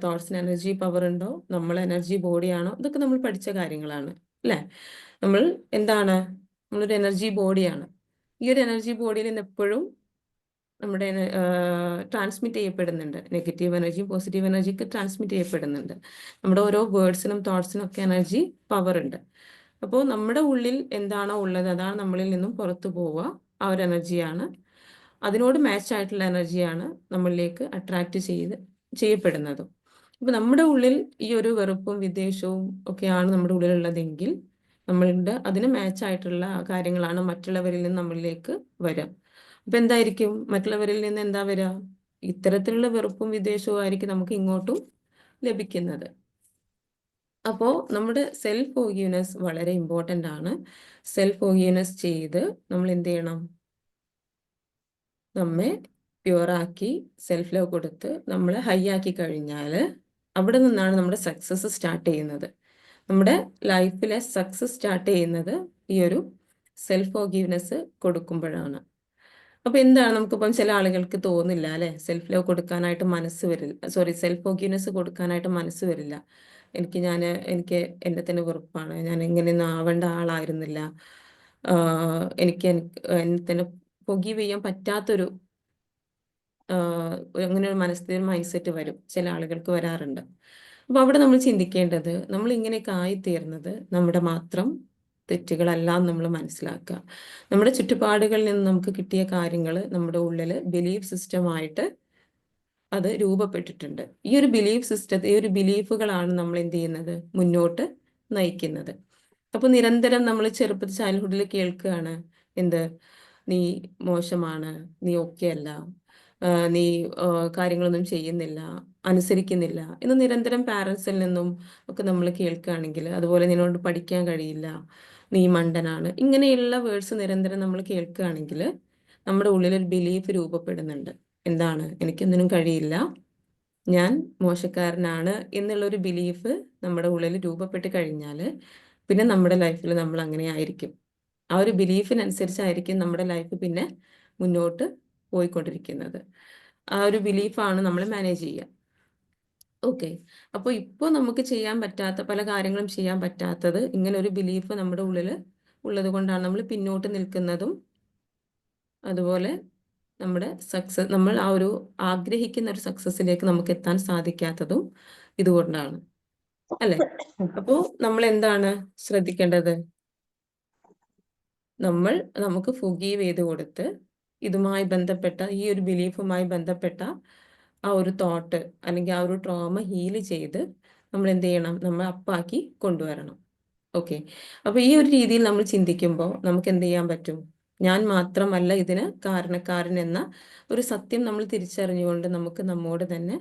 തോട്ട്സിന് എനർജി പവർ ഉണ്ടോ, നമ്മൾ എനർജി ബോഡിയാണോ, ഇതൊക്കെ നമ്മൾ പഠിച്ച കാര്യങ്ങളാണ് അല്ലേ? നമ്മൾ എന്താണ്? നമ്മളൊരു എനർജി ബോഡിയാണ്. ഈ ഒരു എനർജി ബോഡിയിൽ നിന്ന് എപ്പോഴും നമ്മുടെ ട്രാൻസ്മിറ്റ് ചെയ്യപ്പെടുന്നുണ്ട്. നെഗറ്റീവ് എനർജിയും പോസിറ്റീവ് എനർജിയൊക്കെ ട്രാൻസ്മിറ്റ് ചെയ്യപ്പെടുന്നുണ്ട്. നമ്മുടെ ഓരോ വേർഡ്സിനും തോട്ട്സിനും ഒക്കെ എനർജി പവർ ഉണ്ട്. അപ്പോൾ നമ്മുടെ ഉള്ളിൽ എന്താണോ ഉള്ളത് അതാണ് നമ്മളിൽ നിന്നും പുറത്തു പോവുക. ആ ഒരു എനർജിയാണ്, അതിനോട് മാച്ച് ആയിട്ടുള്ള എനർജിയാണ് നമ്മളിലേക്ക് അട്രാക്റ്റ് ചെയ്യപ്പെടുന്നതും. അപ്പൊ നമ്മുടെ ഉള്ളിൽ ഈ ഒരു വെറുപ്പും വിദ്വേഷവും ഒക്കെയാണ് നമ്മുടെ ഉള്ളിലുള്ളതെങ്കിൽ നമ്മളുടെ അതിന് മാച്ച് ആയിട്ടുള്ള കാര്യങ്ങളാണ് മറ്റുള്ളവരിൽ നിന്ന് നമ്മളിലേക്ക് വരിക. അപ്പൊ എന്തായിരിക്കും മറ്റുള്ളവരിൽ നിന്ന് എന്താ വരിക? ഇത്തരത്തിലുള്ള വെറുപ്പും വിദ്വേഷവും ആയിരിക്കും നമുക്ക് ഇങ്ങോട്ടും ലഭിക്കുന്നത്. അപ്പോൾ നമ്മുടെ സെൽഫ് ഫോർഗീവ്നെസ് വളരെ ഇമ്പോർട്ടൻ്റ് ആണ്. സെൽഫ് ഫോർഗീവ്നെസ് ചെയ്ത് നമ്മൾ എന്ത് ചെയ്യണം? നമ്മെ പ്യുവറാക്കി സെൽഫ് ലവ് കൊടുത്ത് നമ്മളെ ഹൈ ആക്കി കഴിഞ്ഞാൽ അവിടെ നിന്നാണ് നമ്മുടെ സക്സസ് സ്റ്റാർട്ട് ചെയ്യുന്നത്. നമ്മുടെ ലൈഫിലെ സക്സസ് സ്റ്റാർട്ട് ചെയ്യുന്നത് ഈ ഒരു സെൽഫ് ഫോർഗീവ്നെസ് കൊടുക്കുമ്പോഴാണ്. അപ്പൊ എന്താണ് നമുക്കിപ്പം ചില ആളുകൾക്ക് തോന്നില്ല അല്ലെ, സെൽഫ് ലവ് കൊടുക്കാനായിട്ട് മനസ്സ് വരില്ല, സെൽഫ് ഫോർഗീവ്നെസ് കൊടുക്കാനായിട്ട് മനസ്സ് വരില്ല. എനിക്ക് എന്നെ തന്നെ വെറുപ്പാണ്, ഞാൻ ഇങ്ങനെയൊന്നും ആവേണ്ട ആളായിരുന്നില്ല, എനിക്ക് എന്നെ തന്നെ ഫോർഗീവ് ചെയ്യാൻ പറ്റാത്തൊരു അങ്ങനെ ഒരു മനസ്ഥിതി, മൈൻഡ് സെറ്റ് വരും, ചില ആളുകൾക്ക് വരാറുണ്ട്. അപ്പൊ അവിടെ നമ്മൾ ചിന്തിക്കേണ്ടത്, നമ്മൾ ഇങ്ങനെയൊക്കെ ആയിത്തീർന്നത് നമ്മുടെ മാത്രം തെറ്റുകളല്ല നമ്മൾ മനസ്സിലാക്കുക. നമ്മുടെ ചുറ്റുപാടുകളിൽ നിന്ന് നമുക്ക് കിട്ടിയ കാര്യങ്ങൾ നമ്മുടെ ഉള്ളിൽ ബിലീഫ് സിസ്റ്റമായിട്ട് അത് രൂപപ്പെട്ടിട്ടുണ്ട്. ഈ ഒരു ബിലീഫുകളാണ് നമ്മൾ എന്ത് ചെയ്യുന്നത്? മുന്നോട്ട് നയിക്കുന്നത്. അപ്പൊ നിരന്തരം നമ്മൾ ചെറുപ്പത്തിൽ ചൈൽഡ്ഹുഡിൽ കേൾക്കുകയാണ്, എന്ത്? നീ മോശമാണ്, നീ ഓക്കെ അല്ല, നീ കാര്യങ്ങളൊന്നും ചെയ്യുന്നില്ല, അനുസരിക്കുന്നില്ല എന്ന് നിരന്തരം പാരൻസിൽ നിന്നും ഒക്കെ നമ്മൾ കേൾക്കുകയാണെങ്കിൽ, അതുപോലെ നിന്നോട് പഠിക്കാൻ കഴിയില്ല, നീ മണ്ടനാണ്, ഇങ്ങനെയുള്ള വേർഡ്സ് നിരന്തരം നമ്മൾ കേൾക്കുകയാണെങ്കിൽ നമ്മുടെ ഉള്ളിൽ ഒരു ബിലീഫ് രൂപപ്പെടുന്നുണ്ട്. എന്താണ്? എനിക്കൊന്നിനും കഴിയില്ല, ഞാൻ മോശക്കാരനാണ് എന്നുള്ളൊരു ബിലീഫ് നമ്മുടെ ഉള്ളിൽ രൂപപ്പെട്ട് കഴിഞ്ഞാൽ പിന്നെ നമ്മുടെ ലൈഫിൽ നമ്മൾ അങ്ങനെ ആയിരിക്കും. ആ ഒരു ബിലീഫിനനുസരിച്ചായിരിക്കും നമ്മുടെ ലൈഫ് പിന്നെ മുന്നോട്ട് പോയിക്കൊണ്ടിരിക്കുന്നത്. ആ ഒരു ബിലീഫാണ് നമ്മൾ മാനേജ് ചെയ്യുക. ഓക്കെ. അപ്പോൾ ഇപ്പോൾ നമുക്ക് ചെയ്യാൻ പറ്റാത്ത പല കാര്യങ്ങളും ചെയ്യാൻ പറ്റാത്തത് ഇങ്ങനെ ഒരു ബിലീഫ് നമ്മുടെ ഉള്ളിൽ ഉള്ളത് കൊണ്ടാണ്. നമ്മൾ പിന്നോട്ട് നിൽക്കുന്നതും അതുപോലെ നമ്മൾ ആ ഒരു ആഗ്രഹിക്കുന്ന ഒരു സക്സസിലേക്ക് നമുക്ക് എത്താൻ സാധിക്കാത്തതും ഇതുകൊണ്ടാണ് അല്ലെ? അപ്പോൾ നമ്മൾ എന്താണ് ശ്രദ്ധിക്കേണ്ടത്? നമുക്ക് ഫൊർഗീവ് ചെയ്ത് കൊടുത്ത് ഇതുമായി ബന്ധപ്പെട്ട ഈ ഒരു ബിലീഫുമായി ബന്ധപ്പെട്ട ആ ഒരു തോട്ട് അല്ലെങ്കിൽ ആ ഒരു ട്രോമ ഹീല് ചെയ്ത് നമ്മൾ എന്ത് ചെയ്യണം? നമ്മൾ അപ്പാക്കി കൊണ്ടുവരണം. ഓക്കെ. അപ്പൊ ഈ ഒരു രീതിയിൽ നമ്മൾ ചിന്തിക്കുമ്പോൾ നമുക്ക് എന്ത് ചെയ്യാൻ പറ്റും? ഞാൻ മാത്രമല്ല ഇതിന് കാരണക്കാരൻ എന്ന ഒരു സത്യം നമ്മൾ തിരിച്ചറിഞ്ഞുകൊണ്ട് നമുക്ക് നമ്മോട് തന്നെ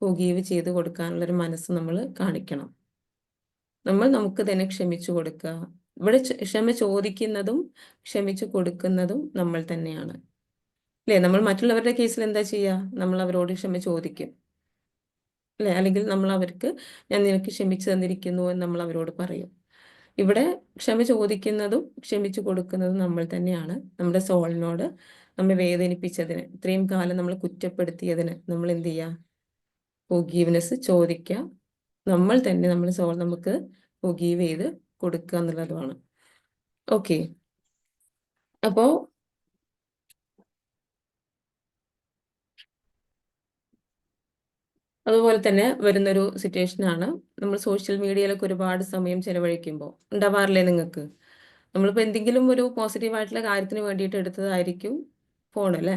ഫൊർഗീവ് ചെയ്ത് കൊടുക്കാനുള്ളൊരു മനസ്സ് നമ്മൾ കാണിക്കണം. നമുക്ക് തന്നെ ക്ഷമിച്ചു കൊടുക്കുക. ഇവിടെ ക്ഷമ ചോദിക്കുന്നതും ക്ഷമിച്ചു കൊടുക്കുന്നതും നമ്മൾ തന്നെയാണ് അല്ലേ? നമ്മൾ മറ്റുള്ളവരുടെ കേസിൽ എന്താ ചെയ്യുക? നമ്മൾ അവരോട് ക്ഷമ ചോദിക്കും അല്ലെ? അല്ലെങ്കിൽ നമ്മൾ അവർക്ക് ഞാൻ നിനക്ക് ക്ഷമിച്ചു തന്നിരിക്കുന്നു എന്ന് നമ്മൾ അവരോട് പറയും. ഇവിടെ ക്ഷമ ചോദിക്കുന്നതും ക്ഷമിച്ചു കൊടുക്കുന്നതും നമ്മൾ തന്നെയാണ്. നമ്മുടെ സോളിനോട് നമ്മെ വേദനിപ്പിച്ചതിന്, ഇത്രയും കാലം നമ്മൾ കുറ്റപ്പെടുത്തിയതിന് നമ്മൾ എന്ത് ചെയ്യുക? ഫോർഗീവ്നെസ് ചോദിക്കുക. നമ്മൾ തന്നെ നമ്മൾ നമുക്ക് ഫോർഗീവ് ചെയ്ത് കൊടുക്കുക എന്നുള്ളതുമാണ്. ഓക്കെ, അപ്പോ അതുപോലെ തന്നെ വരുന്നൊരു സിറ്റുവേഷനാണ് നമ്മൾ സോഷ്യൽ മീഡിയയിലൊക്കെ ഒരുപാട് സമയം ചെലവഴിക്കുമ്പോൾ ഉണ്ടാവാറില്ലേ നിങ്ങൾക്ക്? നമ്മളിപ്പോൾ എന്തെങ്കിലും ഒരു പോസിറ്റീവായിട്ടുള്ള കാര്യത്തിന് വേണ്ടിയിട്ട് എടുത്തതായിരിക്കും ഫോൺ അല്ലേ?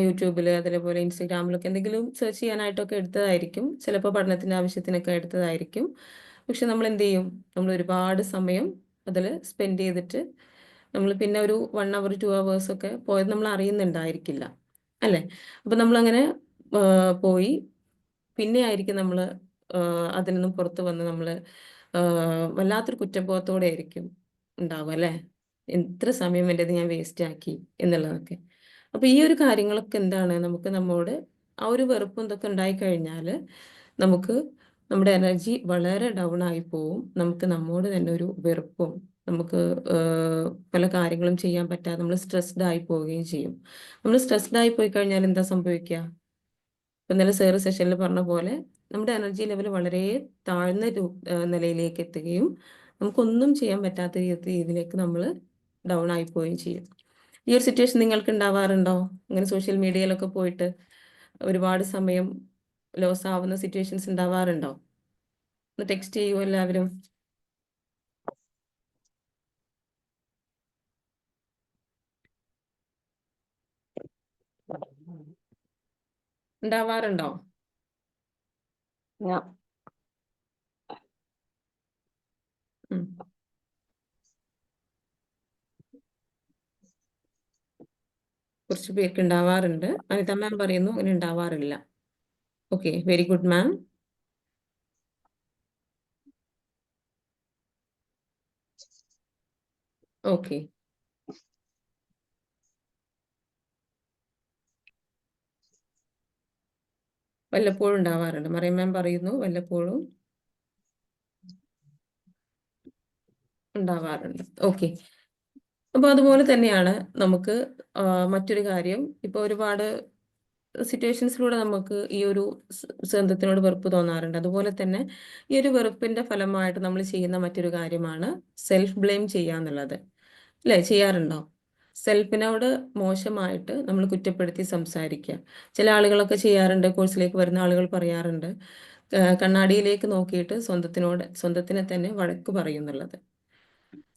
യൂട്യൂബിൽ അതേപോലെ ഇൻസ്റ്റഗ്രാമിലൊക്കെ എന്തെങ്കിലും സെർച്ച് ചെയ്യാനായിട്ടൊക്കെ എടുത്തതായിരിക്കും, ചിലപ്പോൾ പഠനത്തിൻ്റെ ആവശ്യത്തിനൊക്കെ എടുത്തതായിരിക്കും. പക്ഷെ നമ്മൾ എന്ത് ചെയ്യും? നമ്മൾ ഒരുപാട് സമയം അതിൽ സ്പെൻഡ് ചെയ്തിട്ട് നമ്മൾ പിന്നെ ഒരു 1 അവർ 2 hours ഒക്കെ പോയത് നമ്മൾ അറിയുന്നുണ്ടായിരിക്കില്ല അല്ലേ? അപ്പം നമ്മളങ്ങനെ പോയി പിന്നെ ആയിരിക്കും നമ്മൾ അതിൽ നിന്നും പുറത്ത് വന്ന് നമ്മൾ വല്ലാത്തൊരു കുറ്റബോധത്തോടെ ആയിരിക്കും ഉണ്ടാവുക അല്ലേ? എത്ര സമയം എൻ്റെത് ഞാൻ വേസ്റ്റ് ആക്കി എന്നുള്ളതൊക്കെ. അപ്പോൾ ഈ ഒരു കാര്യങ്ങളൊക്കെ എന്താണ്, നമുക്ക് നമ്മോട് ആ ഒരു വെറുപ്പും ഇതൊക്കെ ഉണ്ടായിക്കഴിഞ്ഞാൽ നമുക്ക് നമ്മുടെ എനർജി വളരെ ഡൗൺ ആയി പോവും. നമുക്ക് നമ്മോട് തന്നെ ഒരു വെറുപ്പും, നമുക്ക് പല കാര്യങ്ങളും ചെയ്യാൻ പറ്റാതെ നമ്മൾ സ്ട്രെസ്ഡ് ആയി പോവുകയും ചെയ്യും. നമ്മൾ സ്ട്രെസ്ഡ് ആയി പോയി കഴിഞ്ഞാൽ എന്താ സംഭവിക്കുക? ഇന്നലെ സാറ് സെഷനിൽ പറഞ്ഞ പോലെ നമ്മുടെ എനർജി ലെവൽ വളരെ താഴ്ന്ന നിലയിലേക്ക് എത്തുകയും നമുക്കൊന്നും ചെയ്യാൻ പറ്റാത്ത രീതിയിലേക്ക് നമ്മൾ ഡൗൺ ആയി പോവുകയും ചെയ്യും. ഈ ഒരു സിറ്റുവേഷൻ നിങ്ങൾക്ക് ഉണ്ടാവാറുണ്ടോ? ഇങ്ങനെ സോഷ്യൽ മീഡിയയിലൊക്കെ പോയിട്ട് ഒരുപാട് സമയം ലോസ് ആവുന്ന സിറ്റുവേഷൻസ് ഉണ്ടാവാറുണ്ടോ? ഒന്ന് ടെക്സ്റ്റ് ചെയ്യൂ എല്ലാവരും. ഉണ്ടാവാറുണ്ടോ? ഞാൻ ഉം. കുറച്ച് പേർക്ക് ഉണ്ടാവാറുണ്ട്. അനിത മാം പറയുന്നു അങ്ങനെ ഉണ്ടാവാറില്ല. ഓക്കെ, വെരി ഗുഡ് മാം. ഓക്കെ, വല്ലപ്പോഴും ഉണ്ടാവാറുണ്ട്. മറിയം മാം പറയുന്നു വല്ലപ്പോഴും ഉണ്ടാവാറുണ്ട്. ഓക്കെ, അപ്പോൾ അതുപോലെ തന്നെയാണ് നമുക്ക് മറ്റൊരു കാര്യം. ഇപ്പോൾ ഒരുപാട് സിറ്റുവേഷൻസിലൂടെ നമുക്ക് ഈ ഒരു സ്വന്തത്തിനോട് വെറുപ്പ് തോന്നാറുണ്ട്. അതുപോലെ തന്നെ ഈ ഒരു വെറുപ്പിന്റെ ഫലമായിട്ട് നമ്മൾ ചെയ്യുന്ന മറ്റൊരു കാര്യമാണ് സെൽഫ് ബ്ലെയിം ചെയ്യുക എന്നുള്ളത്. അല്ലേ, ചെയ്യാറുണ്ടോ? സെൽഫിനോട് മോശമായിട്ട് നമ്മൾ കുറ്റപ്പെടുത്തി സംസാരിക്കുക. ചില ആളുകളൊക്കെ ചെയ്യാറുണ്ട്, കോഴ്സിലേക്ക് വരുന്ന ആളുകൾ പറയാറുണ്ട്, കണ്ണാടിയിലേക്ക് നോക്കിയിട്ട് സ്വന്തത്തിനെ തന്നെ വഴക്ക് പറയുന്നുള്ളത്.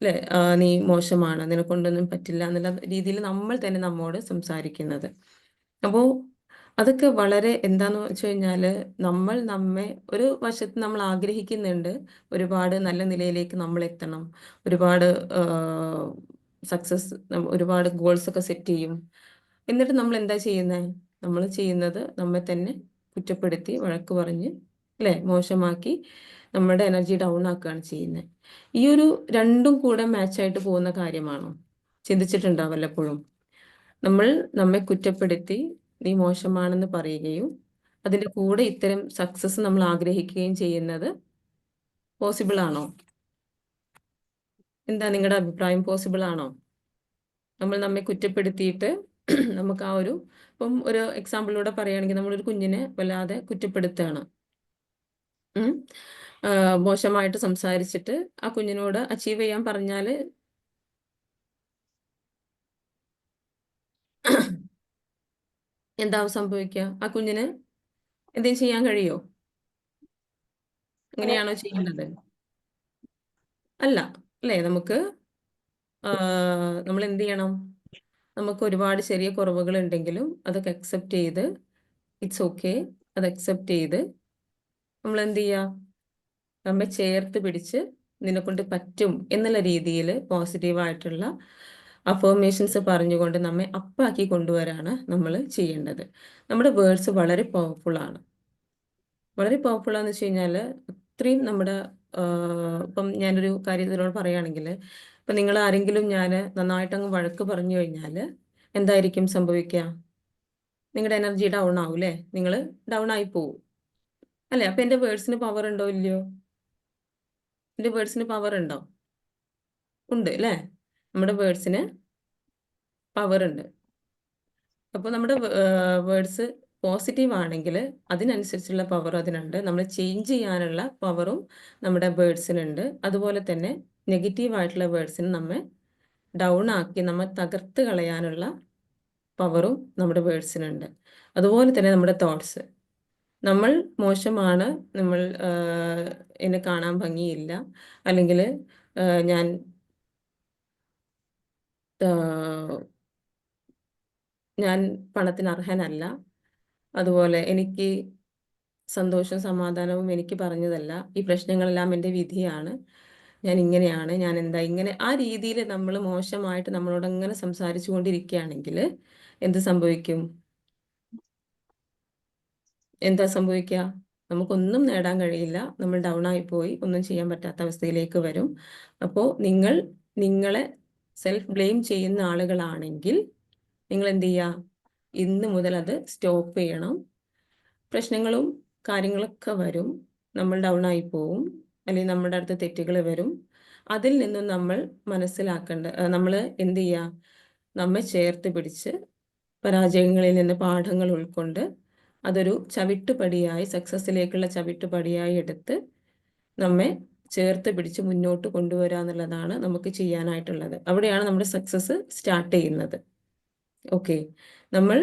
അല്ലേ, നീ മോശമാണ്, നിനക്കൊണ്ടൊന്നും പറ്റില്ല എന്നുള്ള രീതിയിൽ നമ്മൾ തന്നെ നമ്മോട് സംസാരിക്കുന്നത്. അപ്പോൾ അതൊക്കെ വളരെ എന്താന്ന് വെച്ച് കഴിഞ്ഞാൽ നമ്മൾ നമ്മെ ഒരു വശത്ത് നമ്മൾ ആഗ്രഹിക്കുന്നുണ്ട്, ഒരുപാട് നല്ല നിലയിലേക്ക് നമ്മൾ എത്തണം, ഒരുപാട് സക്സസ്, ഒരുപാട് ഗോൾസ് ഒക്കെ സെറ്റ് ചെയ്യും. എന്നിട്ട് നമ്മൾ എന്താ ചെയ്യുന്നത്? നമ്മൾ ചെയ്യുന്നത് നമ്മെ തന്നെ കുറ്റപ്പെടുത്തി വഴക്ക് പറഞ്ഞ്, അല്ലേ, മോശമാക്കി നമ്മുടെ എനർജി ഡൗൺ ആക്കുകയാണ് ചെയ്യുന്നത്. ഈ ഒരു രണ്ടും കൂടെ മാച്ചായിട്ട് പോകുന്ന കാര്യമാണോ? ചിന്തിച്ചിട്ടുണ്ടോ വല്ലപ്പോഴും? നമ്മൾ നമ്മെ കുറ്റപ്പെടുത്തി നീ മോശമാണെന്ന് പറയുകയും അതിൻ്റെ കൂടെ ഇത്തരം സക്സസ് നമ്മൾ ആഗ്രഹിക്കുകയും ചെയ്യുന്നത് പോസിബിൾ ആണോ? എന്താ നിങ്ങളുടെ അഭിപ്രായം? പോസിബിൾ ആണോ? നമ്മൾ നമ്മെ കുറ്റപ്പെടുത്തിയിട്ട് നമുക്ക് ആ ഒരു, ഇപ്പം ഒരു എക്സാമ്പിളിലൂടെ പറയുകയാണെങ്കിൽ നമ്മളൊരു കുഞ്ഞിനെ വല്ലാതെ കുറ്റപ്പെടുത്തുകയാണ്, മോശമായിട്ട് സംസാരിച്ചിട്ട് ആ കുഞ്ഞിനോട് അച്ചീവ് ചെയ്യാൻ പറഞ്ഞാൽ എന്താവും സംഭവിക്കുക? ആ കുഞ്ഞിന് എന്തെങ്കിലും ചെയ്യാൻ കഴിയോ? അങ്ങനെയാണോ ചെയ്യേണ്ടത്? അല്ല, അല്ലേ? നമ്മൾ എന്ത് ചെയ്യണം? നമുക്ക് ഒരുപാട് ചെറിയ കുറവുകൾ ഉണ്ടെങ്കിലും അതൊക്കെ അക്സെപ്റ്റ് ചെയ്ത്, ഇറ്റ്സ് ഓക്കെ, അത് അക്സെപ്റ്റ് ചെയ്ത് നമ്മൾ എന്ത് ചെയ്യുക? നമ്മെ ചേർത്ത് പിടിച്ച് നിന്നെക്കൊണ്ട് പറ്റും എന്നുള്ള രീതിയിൽ പോസിറ്റീവായിട്ടുള്ള അഫർമേഷൻസ് പറഞ്ഞുകൊണ്ട് നമ്മെ അപ്പാക്കി കൊണ്ടുവരാണ് നമ്മൾ ചെയ്യേണ്ടത്. നമ്മുടെ വേർഡ്സ് വളരെ പവർഫുള്ളാണ്. വളരെ പവർഫുള്ളാന്ന് വെച്ച് കഴിഞ്ഞാൽ അത്രയും നമ്മുടെ ഇപ്പം ഞാനൊരു കാര്യത്തിനോട് പറയുകയാണെങ്കിൽ, ഇപ്പം നിങ്ങൾ ആരെങ്കിലും ഞാൻ നന്നായിട്ടങ്ങ് വഴക്ക് പറഞ്ഞു കഴിഞ്ഞാൽ എന്തായിരിക്കും സംഭവിക്കുക? നിങ്ങളുടെ എനർജി ഡൗൺ ആവും അല്ലേ? നിങ്ങൾ ഡൗൺ ആയി പോവും അല്ലേ? അപ്പം എൻ്റെ വേർഡ്സിന് പവർ ഉണ്ടോ ഇല്ലയോ? എൻ്റെ വേർഡ്സിന് പവർ ഉണ്ടോ? ഉണ്ട് അല്ലേ? നമ്മുടെ വേർഡ്സിന് പവർ ഉണ്ട്. അപ്പോൾ നമ്മുടെ വേർഡ്സ് പോസിറ്റീവ് ആണെങ്കിൽ അതിനനുസരിച്ചുള്ള പവർ അതിനുണ്ട്. നമ്മൾ ചേഞ്ച് ചെയ്യാനുള്ള പവറും നമ്മുടെ വേർഡ്സിനുണ്ട്. അതുപോലെ തന്നെ നെഗറ്റീവ് ആയിട്ടുള്ള വേർഡ്സിന് നമ്മെ ഡൗൺ ആക്കി നമ്മെ തകർത്ത് കളയാനുള്ള പവറും നമ്മുടെ വേർഡ്സിനുണ്ട്. അതുപോലെ തന്നെ നമ്മുടെ തോട്ട്സ്. നമ്മൾ മോശമാണ്, നമ്മൾ എന്നെ കാണാൻ ഭംഗിയില്ല, അല്ലെങ്കിൽ ഞാൻ ഞാൻ പണത്തിന് അർഹനല്ല, അതുപോലെ എനിക്ക് സന്തോഷവും സമാധാനവും എനിക്ക് പറഞ്ഞതല്ല, ഈ പ്രശ്നങ്ങളെല്ലാം എൻ്റെ വിധിയാണ്, ഞാൻ ഇങ്ങനെയാണ്, ഞാൻ എന്താ ഇങ്ങനെ, ആ രീതിയിൽ നമ്മൾ മോശമായിട്ട് നമ്മളോട് അങ്ങനെ സംസാരിച്ചു കൊണ്ടിരിക്കുകയാണെങ്കിൽ എന്ത് സംഭവിക്കും? എന്താ സംഭവിക്കുക? നമുക്കൊന്നും നേടാൻ കഴിയില്ല, നമ്മൾ ഡൗൺ ആയി പോയി ഒന്നും ചെയ്യാൻ പറ്റാത്ത അവസ്ഥയിലേക്ക് വരും. അപ്പോൾ നിങ്ങളെ സെൽഫ് ബ്ലെയിം ചെയ്യുന്ന ആളുകളാണെങ്കിൽ നിങ്ങൾ എന്ത് ചെയ്യുക? ഇന്ന് മുതൽ അത് സ്റ്റോപ്പ് ചെയ്യണം. പ്രശ്നങ്ങളും കാര്യങ്ങളൊക്കെ വരും, നമ്മൾ ഡൗൺ ആയി പോവും, അല്ലെങ്കിൽ നമ്മുടെ അടുത്ത് തെറ്റുകൾ വരും. അതിൽ നിന്നും നമ്മൾ നമ്മൾ എന്ത് ചെയ്യുക? നമ്മെ ചേർത്ത് പിടിച്ച് പരാജയങ്ങളിൽ നിന്ന് പാഠങ്ങൾ ഉൾക്കൊണ്ട് അതൊരു ചവിട്ടുപടിയായി, സക്സസ്സിലേക്കുള്ള ചവിട്ടുപടിയായി എടുത്ത് നമ്മെ ചേർത്ത് പിടിച്ച് മുന്നോട്ട് കൊണ്ടുവരിക എന്നുള്ളതാണ് നമുക്ക് ചെയ്യാനായിട്ടുള്ളത്. അവിടെയാണ് നമ്മുടെ സക്സസ് സ്റ്റാർട്ട് ചെയ്യുന്നത്. ഓക്കെ, നമ്മൾ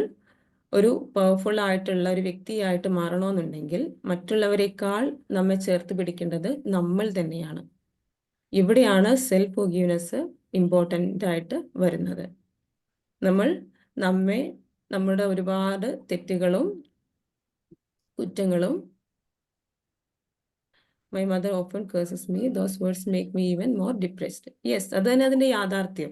ഒരു പവർഫുൾ ആയിട്ടുള്ള ഒരു വ്യക്തിയായിട്ട് മാറണമെന്നുണ്ടെങ്കിൽ മറ്റുള്ളവരെക്കാൾ നമ്മെ ചേർത്ത് പിടിക്കേണ്ടത് നമ്മൾ തന്നെയാണ്. ഇവിടെയാണ് സെൽഫ് ഫോർഗീവ്നെസ് ഇമ്പോർട്ടൻ്റ് ആയിട്ട് വരുന്നത്. നമ്മൾ നമ്മുടെ ഒരുപാട് തെറ്റുകളും കുറ്റങ്ങളും, my mother often curses me, those words make me even more depressed. Yes, അത് തന്നെ അതിൻ്റെ യാഥാർത്ഥ്യം.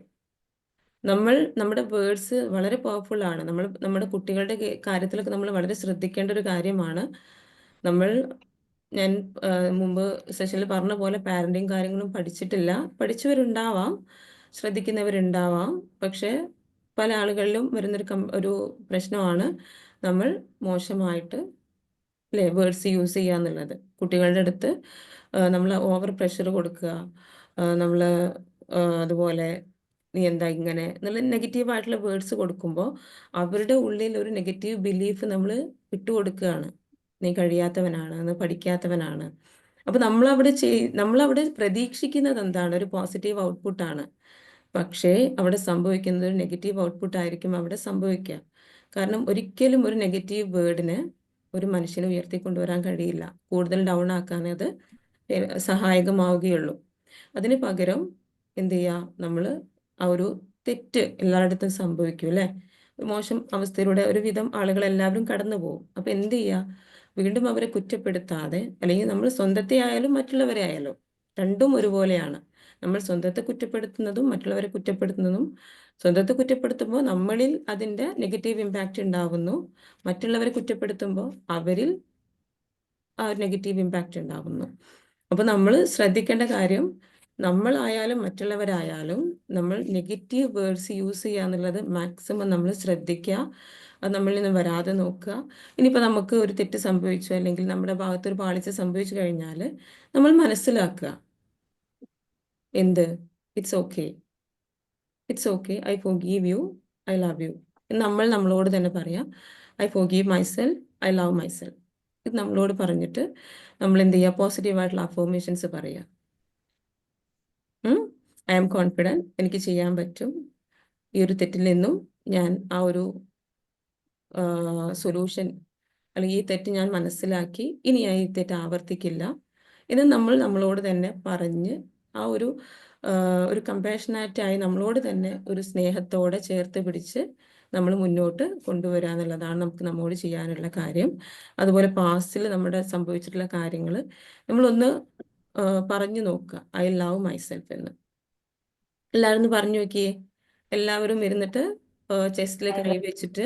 നമ്മുടെ വേർഡ്സ് വളരെ പവർഫുൾ ആണ്. നമ്മുടെ കുട്ടികളുടെ കാര്യത്തിലൊക്കെ നമ്മൾ വളരെ ശ്രദ്ധിക്കേണ്ട ഒരു കാര്യമാണ്. ഞാൻ മുമ്പ് സെഷനിൽ പറഞ്ഞ പോലെ പാരന്റിങ് കാര്യങ്ങളും പഠിച്ചിട്ടില്ല. പഠിച്ചവരുണ്ടാവാം, ശ്രദ്ധിക്കുന്നവരുണ്ടാവാം. പക്ഷേ പല ആളുകളിലും വരുന്നൊരു പ്രശ്നമാണ് നമ്മൾ മോശമായിട്ട് വേർഡ്സ് യൂസ് ചെയ്യുക എന്നുള്ളത്. കുട്ടികളുടെ അടുത്ത് നമ്മൾ ഓവർ പ്രഷർ കൊടുക്കുക, നമ്മൾ അതുപോലെ നീ എന്താ ഇങ്ങനെ എന്നുള്ള നെഗറ്റീവായിട്ടുള്ള വേർഡ്സ് കൊടുക്കുമ്പോൾ അവരുടെ ഉള്ളിൽ ഒരു നെഗറ്റീവ് ബിലീഫ് നമ്മൾ ഇട്ടുകൊടുക്കുകയാണ്. നീ കഴിയാത്തവനാണ്, നീ പഠിക്കാത്തവനാണ്. അപ്പോൾ നമ്മളവിടെ പ്രതീക്ഷിക്കുന്നത് എന്താണ്? ഒരു പോസിറ്റീവ് ഔട്ട്പുട്ടാണ്. പക്ഷേ അവിടെ സംഭവിക്കുന്നത് ഒരു നെഗറ്റീവ് ഔട്ട്പുട്ട് ആയിരിക്കും അവിടെ സംഭവിക്കുക. കാരണം ഒരിക്കലും ഒരു നെഗറ്റീവ് വേർഡിന് ഒരു മനുഷ്യനെ ഉയർത്തിക്കൊണ്ടുവരാൻ കഴിയില്ല. കൂടുതൽ ഡൗൺ ആക്കാൻ അത് സഹായകമാവുകയുള്ളൂ. അതിന് പകരം എന്ത് ചെയ്യുക? നമ്മൾ ആ ഒരു തെറ്റ് എല്ലായിടത്തും സംഭവിക്കും അല്ലേ? മോശം അവസ്ഥയിലൂടെ ഒരുവിധം ആളുകൾ എല്ലാവരും കടന്നു പോകും. അപ്പം എന്ത് ചെയ്യുക? വീണ്ടും അവരെ കുറ്റപ്പെടുത്താതെ, അല്ലെങ്കിൽ നമ്മൾ സ്വന്തത്തെ ആയാലും മറ്റുള്ളവരെ ആയാലും രണ്ടും ഒരുപോലെയാണ്. നമ്മൾ സ്വന്തത്തെ കുറ്റപ്പെടുത്തുന്നതും മറ്റുള്ളവരെ കുറ്റപ്പെടുത്തുന്നതും, സ്വന്തത്തെ കുറ്റപ്പെടുത്തുമ്പോൾ നമ്മളിൽ അതിൻ്റെ നെഗറ്റീവ് ഇമ്പാക്റ്റ് ഉണ്ടാകുന്നു. മറ്റുള്ളവരെ കുറ്റപ്പെടുത്തുമ്പോൾ അവരിൽ ആ ഒരു നെഗറ്റീവ് ഇമ്പാക്റ്റ് ഉണ്ടാകുന്നു. അപ്പോൾ നമ്മൾ ശ്രദ്ധിക്കേണ്ട കാര്യം, നമ്മളായാലും മറ്റുള്ളവരായാലും നമ്മൾ നെഗറ്റീവ് വേർഡ്സ് യൂസ് ചെയ്യുക എന്നുള്ളത് മാക്സിമം നമ്മൾ ശ്രദ്ധിക്കുക. അത് നമ്മളിൽ നിന്ന് വരാതെ നോക്കുക. ഇനിയിപ്പോൾ നമുക്ക് ഒരു തെറ്റ് സംഭവിച്ചു, അല്ലെങ്കിൽ നമ്മുടെ ഭാഗത്തൊരു പാളിച്ച സംഭവിച്ചു കഴിഞ്ഞാൽ നമ്മൾ മനസ്സിലാക്കുക, എന്ത്? It's okay, I forgive you, I love you. നമ്മളോട് തന്നെ പറയാം, I forgive myself, I love myself. ഇത് നമ്മളോട് പറഞ്ഞിട്ട് നമ്മൾ എന്ത് ചെയ്യുക? പോസിറ്റീവായിട്ടുള്ള അഫർമേഷൻസ് പറയുക. ഐ ആം കോൺഫിഡൻറ്റ്, എനിക്ക് ചെയ്യാൻ പറ്റും, ഈ ഒരു തെറ്റിൽ നിന്നും ഞാൻ ആ ഒരു സൊല്യൂഷൻ, അല്ലെങ്കിൽ ഈ തെറ്റ് ഞാൻ മനസ്സിലാക്കി, ഇനി ഞാൻ ഈ തെറ്റ് ആവർത്തിക്കില്ല. ഇത് നമ്മളോട് തന്നെ പറഞ്ഞ് ആ ഒരു കമ്പാഷനായിട്ടായി നമ്മളോട് തന്നെ ഒരു സ്നേഹത്തോടെ ചേർത്ത് പിടിച്ച് നമ്മൾ മുന്നോട്ട് കൊണ്ടുവരിക എന്നുള്ളതാണ് നമുക്ക് നമ്മോട് ചെയ്യാനുള്ള കാര്യം. അതുപോലെ പാസ്റ്റിൽ നമ്മുടെ സംഭവിച്ചിട്ടുള്ള കാര്യങ്ങൾ നമ്മളൊന്ന് പറഞ്ഞു നോക്കുക, ഐ ലവ് മൈസെൽഫ് എന്ന്. എല്ലാവരും ഒന്ന് പറഞ്ഞു നോക്കിയേ. എല്ലാവരും ഇരുന്നിട്ട് ചെസ്റ്റിലേക്ക് കൈ വെച്ചിട്ട്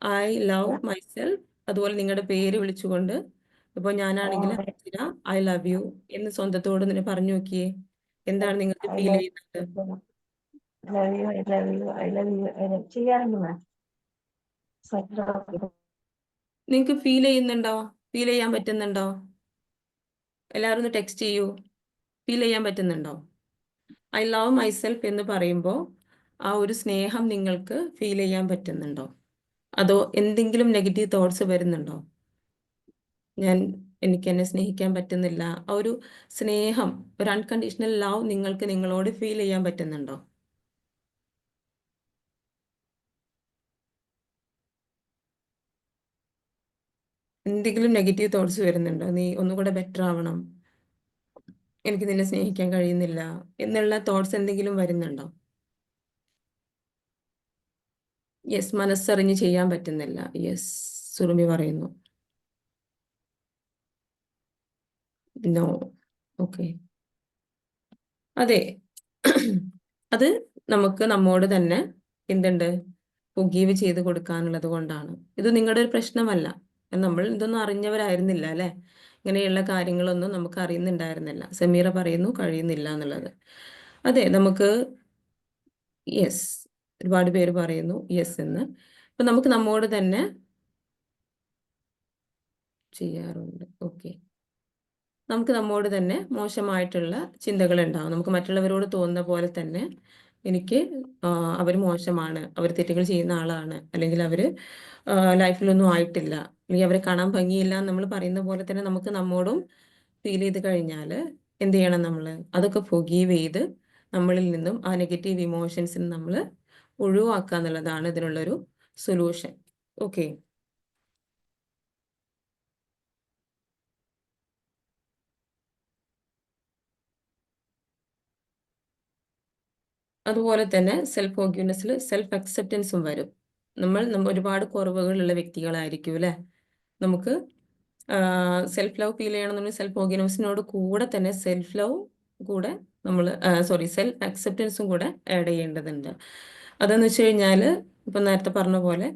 ഐ ലവ് മൈസെൽഫ്, അതുപോലെ നിങ്ങളുടെ പേര് വിളിച്ചുകൊണ്ട്, ഇപ്പോൾ ഞാനാണെങ്കിൽ ഐ ലവ് യു എന്ന് സ്വന്തത്തോട് തന്നെ പറഞ്ഞു നോക്കിയേ. എന്താണ് നിങ്ങൾക്ക് ഫീൽ ചെയ്യുന്നത്? നിങ്ങൾക്ക് ഫീൽ ചെയ്യുന്നുണ്ടോ? ഫീൽ ചെയ്യാൻ പറ്റുന്നുണ്ടോ? എല്ലാവരും ഒന്ന് ടെക്സ്റ്റ് ചെയ്യൂ. ഫീൽ ചെയ്യാൻ പറ്റുന്നുണ്ടോ? ഐ ലവ് മൈസെൽഫ് എന്ന് പറയുമ്പോൾ ആ ഒരു സ്നേഹം നിങ്ങൾക്ക് ഫീൽ ചെയ്യാൻ പറ്റുന്നുണ്ടോ? അതോ എന്തെങ്കിലും നെഗറ്റീവ് തോട്ട്സ് വരുന്നുണ്ടോ? എനിക്ക് എന്നെ സ്നേഹിക്കാൻ പറ്റുന്നില്ല, ആ ഒരു സ്നേഹം, ഒരു അൺകണ്ടീഷണൽ ലവ് നിങ്ങൾക്ക് നിങ്ങളോട് ഫീൽ ചെയ്യാൻ പറ്റുന്നുണ്ടോ? എന്തെങ്കിലും നെഗറ്റീവ് തോട്ട്സ് വരുന്നുണ്ടോ? നീ ഒന്നുകൂടെ ബെറ്റർ ആവണം, എനിക്ക് നിന്നെ സ്നേഹിക്കാൻ കഴിയുന്നില്ല എന്നുള്ള തോട്ട്സ് എന്തെങ്കിലും വരുന്നുണ്ടോ? യെസ്, മനസ്സറിഞ്ഞ് ചെയ്യാൻ പറ്റുന്നില്ല. യെസ്, സുറുമി പറയുന്നു നോ. ഓക്കെ, അതെ. അത് നമുക്ക് നമ്മോട് തന്നെ എന്തുണ്ട്, ഫൊഗീവ് ചെയ്ത് കൊടുക്കാനുള്ളത് കൊണ്ടാണ്. ഇത് നിങ്ങളുടെ ഒരു പ്രശ്നമല്ല. നമ്മൾ ഇതൊന്നും അറിഞ്ഞവരായിരുന്നില്ല അല്ലെ, ഇങ്ങനെയുള്ള കാര്യങ്ങളൊന്നും നമുക്ക് അറിയുന്നുണ്ടായിരുന്നില്ല. സമീറ പറയുന്നു കഴിയുന്നില്ല എന്നുള്ളത്. അതെ, നമുക്ക് യെസ്, ഒരുപാട് പേര് പറയുന്നു യെസ് എന്ന്. അപ്പൊ നമുക്ക് നമ്മോട് തന്നെ ചെയ്യാറുണ്ട്. ഓക്കെ, നമുക്ക് നമ്മോട് തന്നെ മോശമായിട്ടുള്ള ചിന്തകൾ ഉണ്ടാവും. നമുക്ക് മറ്റുള്ളവരോട് തോന്നുന്ന പോലെ തന്നെ എനിക്ക് അവർ മോശമാണ്, അവർ തെറ്റുകൾ ചെയ്യുന്ന ആളാണ്, അല്ലെങ്കിൽ അവർ ലൈഫിലൊന്നും ആയിട്ടില്ല, അല്ലെങ്കിൽ അവരെ കാണാൻ ഭംഗിയില്ല എന്ന് നമ്മൾ പറയുന്ന പോലെ തന്നെ നമുക്ക് നമ്മോടും ഫീൽ ചെയ്ത് കഴിഞ്ഞാൽ എന്ത് ചെയ്യണം? നമ്മൾ അതൊക്കെ ഫൊഗീവ് ചെയ്ത് നമ്മളിൽ നിന്നും ആ നെഗറ്റീവ് ഇമോഷൻസിന് നമ്മൾ ഒഴിവാക്കുക എന്നുള്ളതാണ് ഇതിനുള്ളൊരു സൊല്യൂഷൻ. ഓക്കെ, അതുപോലെ തന്നെ സെൽഫ് ഫോർഗിവ്നെസ്സിൽ സെൽഫ് അക്സെപ്റ്റൻസും വരും. നമ്മൾ ഒരുപാട് കുറവുകളുള്ള വ്യക്തികളായിരിക്കും അല്ലേ. നമുക്ക് സെൽഫ് ലവ് ഫീൽ ചെയ്യണമെന്നുണ്ടെങ്കിൽ സെൽഫ് ഫോർഗിവ്നെസ്സിനോട് കൂടെ തന്നെ സെൽഫ് ലവ് കൂടെ നമ്മൾ സെൽഫ് അക്സെപ്റ്റൻസും കൂടെ ആഡ് ചെയ്യേണ്ടതുണ്ട്. അതെന്ന് വെച്ച് കഴിഞ്ഞാൽ ഇപ്പം നേരത്തെ പറഞ്ഞ പോലെ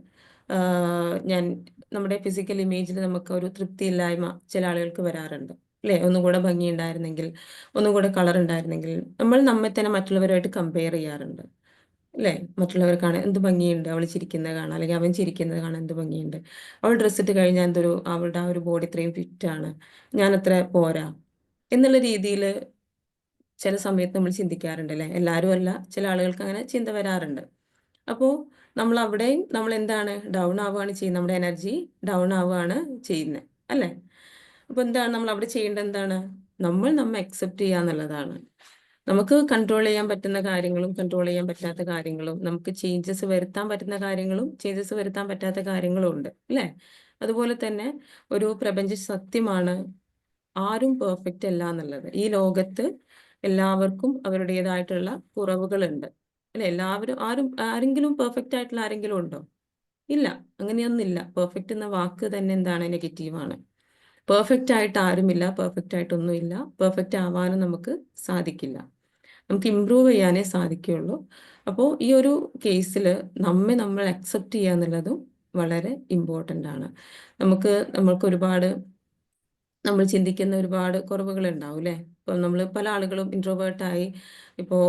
നമ്മുടെ ഫിസിക്കൽ ഇമേജിൽ നമുക്ക് ഒരു തൃപ്തിയില്ലായ്മ ചില ആളുകൾക്ക് വരാറുണ്ട് അല്ലേ. ഒന്നും കൂടെ ഭംഗി ഉണ്ടായിരുന്നെങ്കിൽ, ഒന്നും കൂടെ കളർ ഉണ്ടായിരുന്നെങ്കിൽ, നമ്മൾ നമ്മെ തന്നെ മറ്റുള്ളവരുമായിട്ട് കമ്പയർ ചെയ്യാറുണ്ട് അല്ലേ. മറ്റുള്ളവർ കാണാൻ എന്ത് ഭംഗിയുണ്ട്, അവൾ ചിരിക്കുന്നത് കാണാം, അല്ലെങ്കിൽ അവൻ ചിരിക്കുന്നത് കാണാൻ എന്ത് ഭംഗിയുണ്ട്, അവൾ ഡ്രസ്സ് ഇട്ട് കഴിഞ്ഞാൽ അവളുടെ ആ ഒരു ബോഡി ഇത്രയും ഫിറ്റാണ്, ഞാൻ അത്ര പോരാ എന്നുള്ള രീതിയിൽ ചില സമയത്ത് നമ്മൾ ചിന്തിക്കാറുണ്ട് അല്ലേ. എല്ലാവരും അല്ല, ചില ആളുകൾക്ക് അങ്ങനെ ചിന്ത വരാറുണ്ട്. അപ്പോൾ നമ്മൾ അവിടെയും നമ്മൾ എന്താണ് ഡൗൺ ആവുകയാണ് ചെയ്യുന്നത്, നമ്മുടെ എനർജി ഡൗൺ ആവുകയാണ് ചെയ്യുന്നത് അല്ലേ. അപ്പോൾ എന്താണ് നമ്മൾ അവിടെ ചെയ്യേണ്ടത്? എന്താണ് നമ്മൾ നമ്മെ അക്സെപ്റ്റ് ചെയ്യുക എന്നുള്ളതാണ്. നമുക്ക് കൺട്രോൾ ചെയ്യാൻ പറ്റുന്ന കാര്യങ്ങളും കൺട്രോൾ ചെയ്യാൻ പറ്റാത്ത കാര്യങ്ങളും, നമുക്ക് ചേഞ്ചസ് വരുത്താൻ പറ്റുന്ന കാര്യങ്ങളും ചേഞ്ചസ് വരുത്താൻ പറ്റാത്ത കാര്യങ്ങളും ഉണ്ട് അല്ലേ. അതുപോലെ തന്നെ ഒരു പ്രപഞ്ച സത്യമാണ് ആരും പെർഫെക്റ്റ് അല്ല എന്നുള്ളത്. ഈ ലോകത്ത് എല്ലാവർക്കും അവരുടേതായിട്ടുള്ള കുറവുകളുണ്ട് അല്ലെ. ആരെങ്കിലും പെർഫെക്റ്റ് ആയിട്ടുള്ള ആരെങ്കിലും ഉണ്ടോ? ഇല്ല, അങ്ങനെയൊന്നുമില്ല. പെർഫെക്റ്റ് എന്ന വാക്ക് തന്നെ എന്താണ്, നെഗറ്റീവാണ്. പെർഫെക്റ്റ് ആയിട്ട് ആരുമില്ല, പെർഫെക്റ്റ് ആയിട്ടൊന്നുമില്ല, പെർഫെക്റ്റ് ആവാനും നമുക്ക് സാധിക്കില്ല. നമുക്ക് ഇമ്പ്രൂവ് ചെയ്യാനേ സാധിക്കുകയുള്ളൂ. അപ്പോൾ ഈ ഒരു കേസിൽ നമ്മൾ അക്സെപ്റ്റ് ചെയ്യുക എന്നുള്ളതും വളരെ ഇമ്പോർട്ടൻ്റ് ആണ്. നമ്മൾക്ക് ഒരുപാട് നമ്മൾ ചിന്തിക്കുന്ന ഒരുപാട് കുറവുകൾ ഉണ്ടാവും അല്ലേ. ഇപ്പം നമ്മൾ പല ആളുകളും ഇൻട്രോവേർട്ടായി ഇപ്പോൾ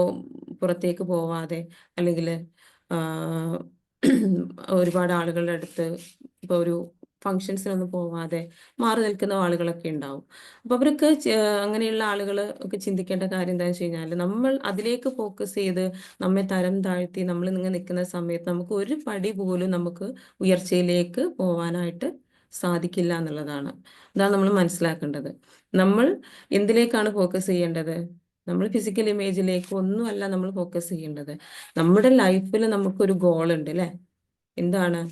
പുറത്തേക്ക് പോവാതെ, അല്ലെങ്കിൽ ഒരുപാട് ആളുകളുടെ അടുത്ത് ഇപ്പോൾ ഒരു ഫങ്ഷൻസിനൊന്നും പോവാതെ മാറി നിൽക്കുന്ന ആളുകളൊക്കെ ഉണ്ടാവും. അപ്പോൾ അവർക്ക് അങ്ങനെയുള്ള ആളുകൾ ഒക്കെ ചിന്തിക്കേണ്ട കാര്യം എന്താണെന്ന് വെച്ച് കഴിഞ്ഞാൽ, നമ്മൾ അതിലേക്ക് ഫോക്കസ് ചെയ്ത് നമ്മെ തരം താഴ്ത്തി നമ്മൾ ഇങ്ങനെ നിൽക്കുന്ന സമയത്ത് നമുക്ക് ഒരു പടി പോലും നമുക്ക് ഉയർച്ചയിലേക്ക് പോവാനായിട്ട് സാധിക്കില്ല എന്നുള്ളതാണ്. അതാണ് നമ്മൾ മനസ്സിലാക്കേണ്ടത്. നമ്മൾ എന്തിലേക്കാണ് ഫോക്കസ് ചെയ്യേണ്ടത്? നമ്മൾ ഫിസിക്കൽ ഇമേജിലേക്ക് ഒന്നുമല്ല നമ്മൾ ഫോക്കസ് ചെയ്യേണ്ടത്. നമ്മുടെ ലൈഫിൽ നമുക്കൊരു ഗോൾ ഉണ്ട് അല്ലേ. എന്താണ്?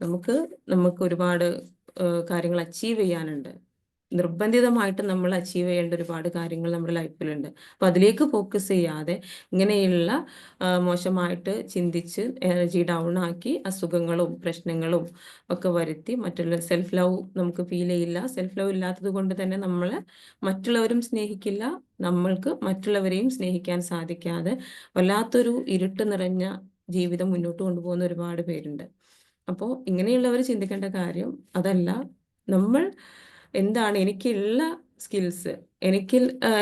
നമുക്ക് ഒരുപാട് കാര്യങ്ങൾ അച്ചീവ് ചെയ്യാനുണ്ട്. നിർബന്ധിതമായിട്ട് നമ്മൾ അച്ചീവ് ചെയ്യേണ്ട ഒരുപാട് കാര്യങ്ങൾ നമ്മുടെ ലൈഫിലുണ്ട്. അപ്പൊ അതിലേക്ക് ഫോക്കസ് ചെയ്യാതെ ഇങ്ങനെയുള്ള മോശമായിട്ട് ചിന്തിച്ച് എനർജി ഡൗൺ ആക്കി അസുഖങ്ങളും പ്രശ്നങ്ങളും ഒക്കെ വരുത്തി മറ്റുള്ള സെൽഫ് ലവ് നമുക്ക് ഫീൽ ചെയ്യില്ല. സെൽഫ് ലവ് ഇല്ലാത്തത് കൊണ്ട് തന്നെ മറ്റുള്ളവരും സ്നേഹിക്കില്ല, നമ്മൾക്ക് മറ്റുള്ളവരെയും സ്നേഹിക്കാൻ സാധിക്കാതെ വല്ലാത്തൊരു ഇരുട്ട് നിറഞ്ഞ ജീവിതം മുന്നോട്ട് കൊണ്ടുപോകുന്ന ഒരുപാട് പേരുണ്ട്. അപ്പോൾ ഇങ്ങനെയുള്ളവർ ചിന്തിക്കേണ്ട കാര്യം അതല്ല. നമ്മൾ എന്താണ്, എനിക്കുള്ള സ്കിൽസ്,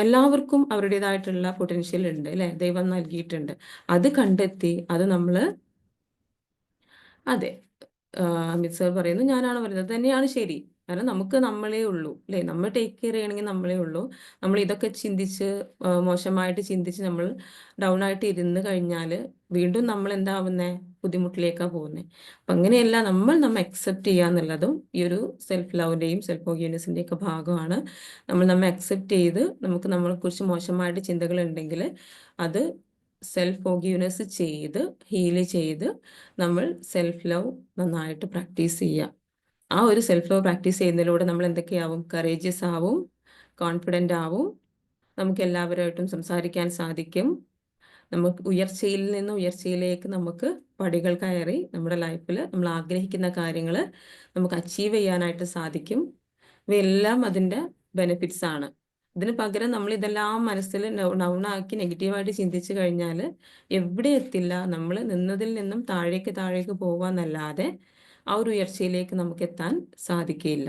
എല്ലാവർക്കും അവരുടേതായിട്ടുള്ള പൊട്ടൻഷ്യൽ ഉണ്ട് അല്ലെ, ദൈവം നൽകിയിട്ടുണ്ട്. അത് കണ്ടെത്തി അത് നമ്മൾ അതെ, അമിത് സർ പറയുന്നു, ഞാനാണ് പറയുന്നത് തന്നെയാണ് ശരി. കാരണം നമുക്ക് നമ്മളേ ഉള്ളൂ അല്ലേ. നമ്മൾ ടേക്ക് കെയർ ചെയ്യണമെങ്കിൽ നമ്മളേ ഉള്ളൂ. നമ്മൾ ഇതൊക്കെ ചിന്തിച്ച് മോശമായിട്ട് ചിന്തിച്ച് നമ്മൾ ഡൗൺ ആയിട്ട് ഇരുന്ന് കഴിഞ്ഞാൽ വീണ്ടും നമ്മൾ എന്താവുന്നേ, ബുദ്ധിമുട്ടിലേക്കാണ് പോകുന്നത്. അപ്പം അങ്ങനെയല്ല, നമ്മൾ അക്സെപ്റ്റ് ചെയ്യുക എന്നുള്ളതും ഈ ഒരു സെൽഫ് ലവിൻ്റെയും സെൽഫ് ഫോർഗീവ്നെസ്സിൻ്റെയും ഒക്കെ ഭാഗമാണ്. നമ്മൾ അക്സെപ്റ്റ് ചെയ്ത് നമുക്ക് നമ്മളെക്കുറിച്ച് മോശമായിട്ട് ചിന്തകൾ ഉണ്ടെങ്കിൽ അത് സെൽഫ് ഫോർഗീവ്നെസ് ചെയ്ത് ഹീല് ചെയ്ത് നമ്മൾ സെൽഫ് ലവ് നന്നായിട്ട് പ്രാക്ടീസ് ചെയ്യുക. ആ ഒരു സെൽഫ് ലവ് പ്രാക്ടീസ് ചെയ്യുന്നതിലൂടെ നമ്മൾ എന്തൊക്കെയാവും? കറേജിയസ് ആവും, കോൺഫിഡൻ്റ് ആവും, നമുക്ക് എല്ലാവരുമായിട്ടും സംസാരിക്കാൻ സാധിക്കും, നമുക്ക് ഉയർച്ചയിൽ നിന്ന് ഉയർച്ചയിലേക്ക് നമുക്ക് പടികൾ കയറി നമ്മുടെ ലൈഫിൽ നമ്മൾ ആഗ്രഹിക്കുന്ന കാര്യങ്ങൾ നമുക്ക് അച്ചീവ് ചെയ്യാനായിട്ട് സാധിക്കും. ഇവയെല്ലാം അതിൻ്റെ ബെനിഫിറ്റ്സ് ആണ്. ഇതിന് പകരം നമ്മൾ ഇതെല്ലാം മനസ്സിൽ നൗണാക്കി നെഗറ്റീവായിട്ട് ചിന്തിച്ചു കഴിഞ്ഞാൽ എവിടെ എത്തില്ല. നമ്മൾ നിന്നതിൽ നിന്നും താഴേക്ക് പോവാന്നല്ലാതെ ആ ഒരു ഉയർച്ചയിലേക്ക് നമുക്ക് എത്താൻ സാധിക്കില്ല.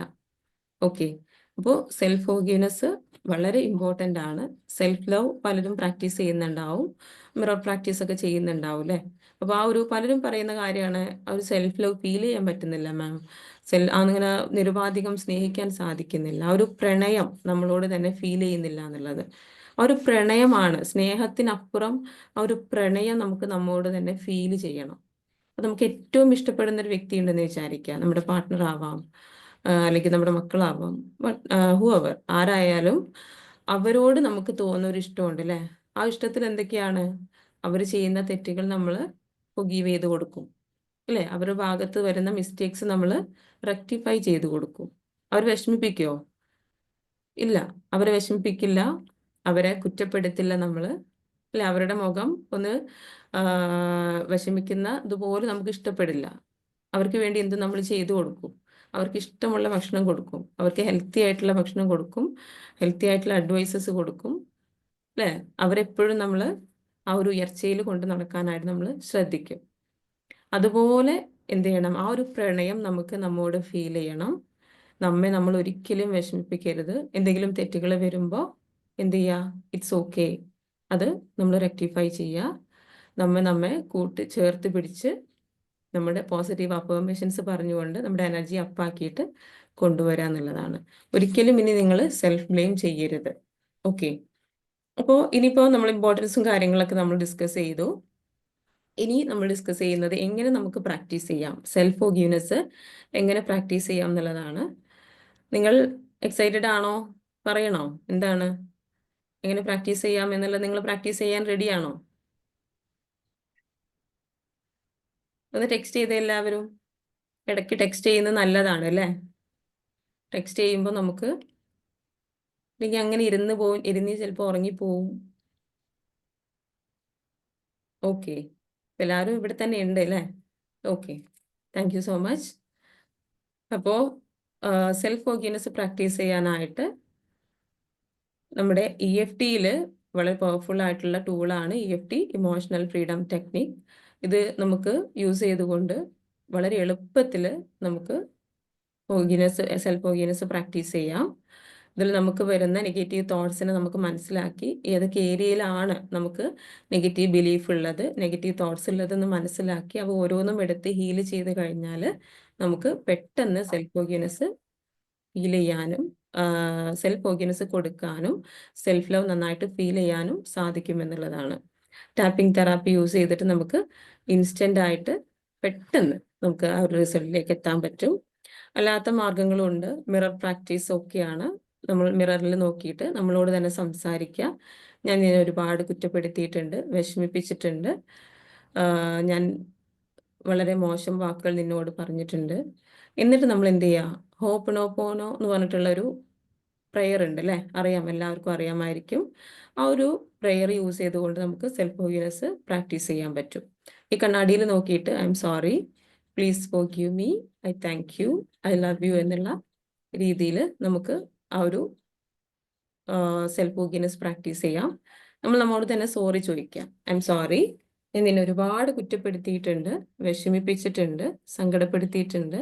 ഓക്കെ, അപ്പോൾ സെൽഫ് ഫോർഗീവ്നെസ് വളരെ ഇമ്പോർട്ടൻ്റ് ആണ്. സെൽഫ് ലവ് പലരും പ്രാക്ടീസ് ചെയ്യുന്നുണ്ടാവും, മിറർ പ്രാക്ടീസ് ഒക്കെ ചെയ്യുന്നുണ്ടാവും അല്ലേ. അപ്പോൾ ആ ഒരു പലരും പറയുന്ന കാര്യമാണ് ആ ഒരു സെൽഫ് ലവ് ഫീൽ ചെയ്യാൻ പറ്റുന്നില്ല മാം, അങ്ങനെ നിരുപാധികം സ്നേഹിക്കാൻ സാധിക്കുന്നില്ല, ആ ഒരു പ്രണയം നമ്മളോട് തന്നെ ഫീൽ ചെയ്യുന്നില്ല എന്നുള്ളത്. ആ ഒരു പ്രണയമാണ്, സ്നേഹത്തിനപ്പുറം ആ ഒരു പ്രണയം നമുക്ക് നമ്മോട് തന്നെ ഫീൽ ചെയ്യണം. അപ്പം നമുക്ക് ഏറ്റവും ഇഷ്ടപ്പെടുന്ന ഒരു വ്യക്തി ഉണ്ടെന്ന് വിചാരിക്കുക, നമ്മുടെ പാർട്ട്ണർ ആവാം, അല്ലെങ്കിൽ നമ്മുടെ മക്കളാവാം, ഹൂഎവർ ആരായാലും അവരോട് നമുക്ക് തോന്നുന്ന ഒരു ഇഷ്ടമുണ്ട് അല്ലേ. ആ ഇഷ്ടത്തിൽ എന്തൊക്കെയാണ്? അവർ ചെയ്യുന്ന തെറ്റുകൾ നമ്മൾ ഫൊഗീവ് ചെയ്ത് കൊടുക്കും അല്ലേ. അവരുടെ ഭാഗത്ത് വരുന്ന മിസ്റ്റേക്സ് നമ്മൾ റെക്ടിഫൈ ചെയ്ത് കൊടുക്കും. അവർ വിഷമിപ്പിക്കുമോ? ഇല്ല, അവരെ വിഷമിപ്പിക്കില്ല, അവരെ കുറ്റപ്പെടുത്തില്ല നമ്മൾ അല്ലെ. അവരുടെ മുഖം ഒന്ന് വിഷമിക്കുന്ന ഇതുപോലെ നമുക്ക് ഇഷ്ടപ്പെടില്ല. അവർക്ക് വേണ്ടി എന്ത് നമ്മൾ ചെയ്തു കൊടുക്കും? അവർക്ക് ഇഷ്ടമുള്ള ഭക്ഷണം കൊടുക്കും, അവർക്ക് ഹെൽത്തി ആയിട്ടുള്ള ഭക്ഷണം കൊടുക്കും, ഹെൽത്തി ആയിട്ടുള്ള അഡ്വൈസസ് കൊടുക്കും അല്ലേ. അവരെപ്പോഴും നമ്മൾ ആ ഒരു ഉയർച്ചയിൽ കൊണ്ട് നടക്കാനായിട്ട് നമ്മൾ ശ്രദ്ധിക്കും. അതുപോലെ എന്ത് ചെയ്യണം? ആ ഒരു പ്രണയം നമുക്ക് നമ്മോട് ഫീൽ ചെയ്യണം. നമ്മൾ ഒരിക്കലും വിഷമിപ്പിക്കരുത്. എന്തെങ്കിലും തെറ്റുകൾ വരുമ്പോൾ എന്ത് ചെയ്യുക? ഇറ്റ്സ് ഓക്കെ, അത് നമ്മൾ റെക്ടിഫൈ ചെയ്യുക. നമ്മെ ചേർത്ത് പിടിച്ച് നമ്മുടെ പോസിറ്റീവ് അഫർമേഷൻസ് പറഞ്ഞുകൊണ്ട് നമ്മുടെ എനർജി അപ്പാക്കിയിട്ട് കൊണ്ടുവരിക എന്നുള്ളതാണ്. ഒരിക്കലും ഇനി നിങ്ങൾ സെൽഫ് ബ്ലെയിം ചെയ്യരുത്. ഓക്കെ, അപ്പോൾ ഇനിയിപ്പോൾ നമ്മൾ ഇമ്പോർട്ടൻസും കാര്യങ്ങളൊക്കെ നമ്മൾ ഡിസ്കസ് ചെയ്തു. ഇനി നമ്മൾ ഡിസ്കസ് ചെയ്യുന്നത് എങ്ങനെ നമുക്ക് പ്രാക്ടീസ് ചെയ്യാം, സെൽഫ് ഫോർഗീവ്നെസ് എങ്ങനെ പ്രാക്ടീസ് ചെയ്യാം എന്നുള്ളതാണ്. നിങ്ങൾ എക്സൈറ്റഡ് ആണോ? പറയണോ എന്താണ് എങ്ങനെ പ്രാക്ടീസ് ചെയ്യാം എന്നുള്ളത്? നിങ്ങൾ പ്രാക്ടീസ് ചെയ്യാൻ റെഡിയാണോ? ഒന്ന് ടെക്സ്റ്റ് ചെയ്ത എല്ലാവരും. ഇടയ്ക്ക് ടെക്സ്റ്റ് ചെയ്യുന്നത് നല്ലതാണ് അല്ലേ. ടെക്സ്റ്റ് ചെയ്യുമ്പോൾ നമുക്ക് അല്ലെങ്കിൽ അങ്ങനെ ഇരുന്ന് ചിലപ്പോൾ ഉറങ്ങിപ്പോവും. ഓക്കെ, എല്ലാവരും ഇവിടെ തന്നെ ഉണ്ട് അല്ലേ. Okay, thank you so much. അപ്പോൾ സെൽഫ് ഫോർഗീവ്നെസ് പ്രാക്ടീസ് ചെയ്യാനായിട്ട് നമ്മുടെ EFTയിൽ വളരെ പവർഫുൾ ആയിട്ടുള്ള ടൂളാണ് EFT, ഇമോഷണൽ ഫ്രീഡം ടെക്നിക്. ഇത് നമുക്ക് യൂസ് ചെയ്തുകൊണ്ട് വളരെ എളുപ്പത്തിൽ നമുക്ക് സെൽഫ് ഫോർഗീവ്നെസ് പ്രാക്ടീസ് ചെയ്യാം. ഇതിൽ നമുക്ക് വരുന്ന നെഗറ്റീവ് തോട്ട്സിനെ നമുക്ക് മനസ്സിലാക്കി ഏതൊക്കെ ഏരിയയിലാണ് നമുക്ക് നെഗറ്റീവ് ബിലീഫ് ഉള്ളത്, നെഗറ്റീവ് തോട്ട്സ് ഉള്ളതെന്ന് മനസ്സിലാക്കി അവ ഓരോന്നും എടുത്ത് ഹീല് ചെയ്ത് കഴിഞ്ഞാൽ നമുക്ക് പെട്ടെന്ന് സെൽഫ് ഫോർഗീവ്നെസ് ഫീൽ ചെയ്യാനും സെൽഫ് ഫോർഗീവ്നെസ് കൊടുക്കാനും സെൽഫ് ലവ് നന്നായിട്ട് ഫീൽ ചെയ്യാനും സാധിക്കുമെന്നുള്ളതാണ്. ടാപ്പിംഗ് തെറാപ്പി യൂസ് ചെയ്തിട്ട് നമുക്ക് ഇൻസ്റ്റൻ്റ് ആയിട്ട് പെട്ടെന്ന് നമുക്ക് ആ ഒരു റിസൾട്ടിലേക്ക് എത്താൻ പറ്റും. അല്ലാത്ത മാർഗങ്ങളും ഉണ്ട്. മിറർ പ്രാക്ടീസ് ഒക്കെയാണ്. നമ്മൾ മിററിൽ നോക്കിയിട്ട് നമ്മളോട് തന്നെ സംസാരിക്കുക. ഞാൻ നിന്നെ ഒരുപാട് കുറ്റപ്പെടുത്തിയിട്ടുണ്ട്, വിഷമിപ്പിച്ചിട്ടുണ്ട്, ഞാൻ വളരെ മോശം വാക്കുകൾ നിന്നോട് പറഞ്ഞിട്ടുണ്ട്. എന്നിട്ട് നമ്മൾ എന്ത് ചെയ്യുക? ഹോപ്പനോപ്പോനോ എന്ന് പറഞ്ഞിട്ടുള്ളൊരു പ്രെയർ ഉണ്ട് അല്ലേ, അറിയാം, എല്ലാവർക്കും അറിയാമായിരിക്കും. ആ ഒരു പ്രെയർ യൂസ് ചെയ്തുകൊണ്ട് നമുക്ക് സെൽഫ് ഫോർഗീവ്നെസ് പ്രാക്ടീസ് ചെയ്യാൻ പറ്റും. ഈ കണ്ണാടിയിൽ നോക്കിയിട്ട് I am sorry, please forgive me, I thank you, I love U എന്നുള്ള രീതിയിൽ നമുക്ക് ആ ഒരു സെൽഫ് ഫോർഗീവ്നെസ് പ്രാക്ടീസ് ചെയ്യാം. നമ്മോട് തന്നെ സോറി ചോദിക്കാം. ഐ എം സോറി, ഞാൻ നിന്നെ ഒരുപാട് കുറ്റപ്പെടുത്തിയിട്ടുണ്ട്, വിഷമിപ്പിച്ചിട്ടുണ്ട്, സങ്കടപ്പെടുത്തിയിട്ടുണ്ട്.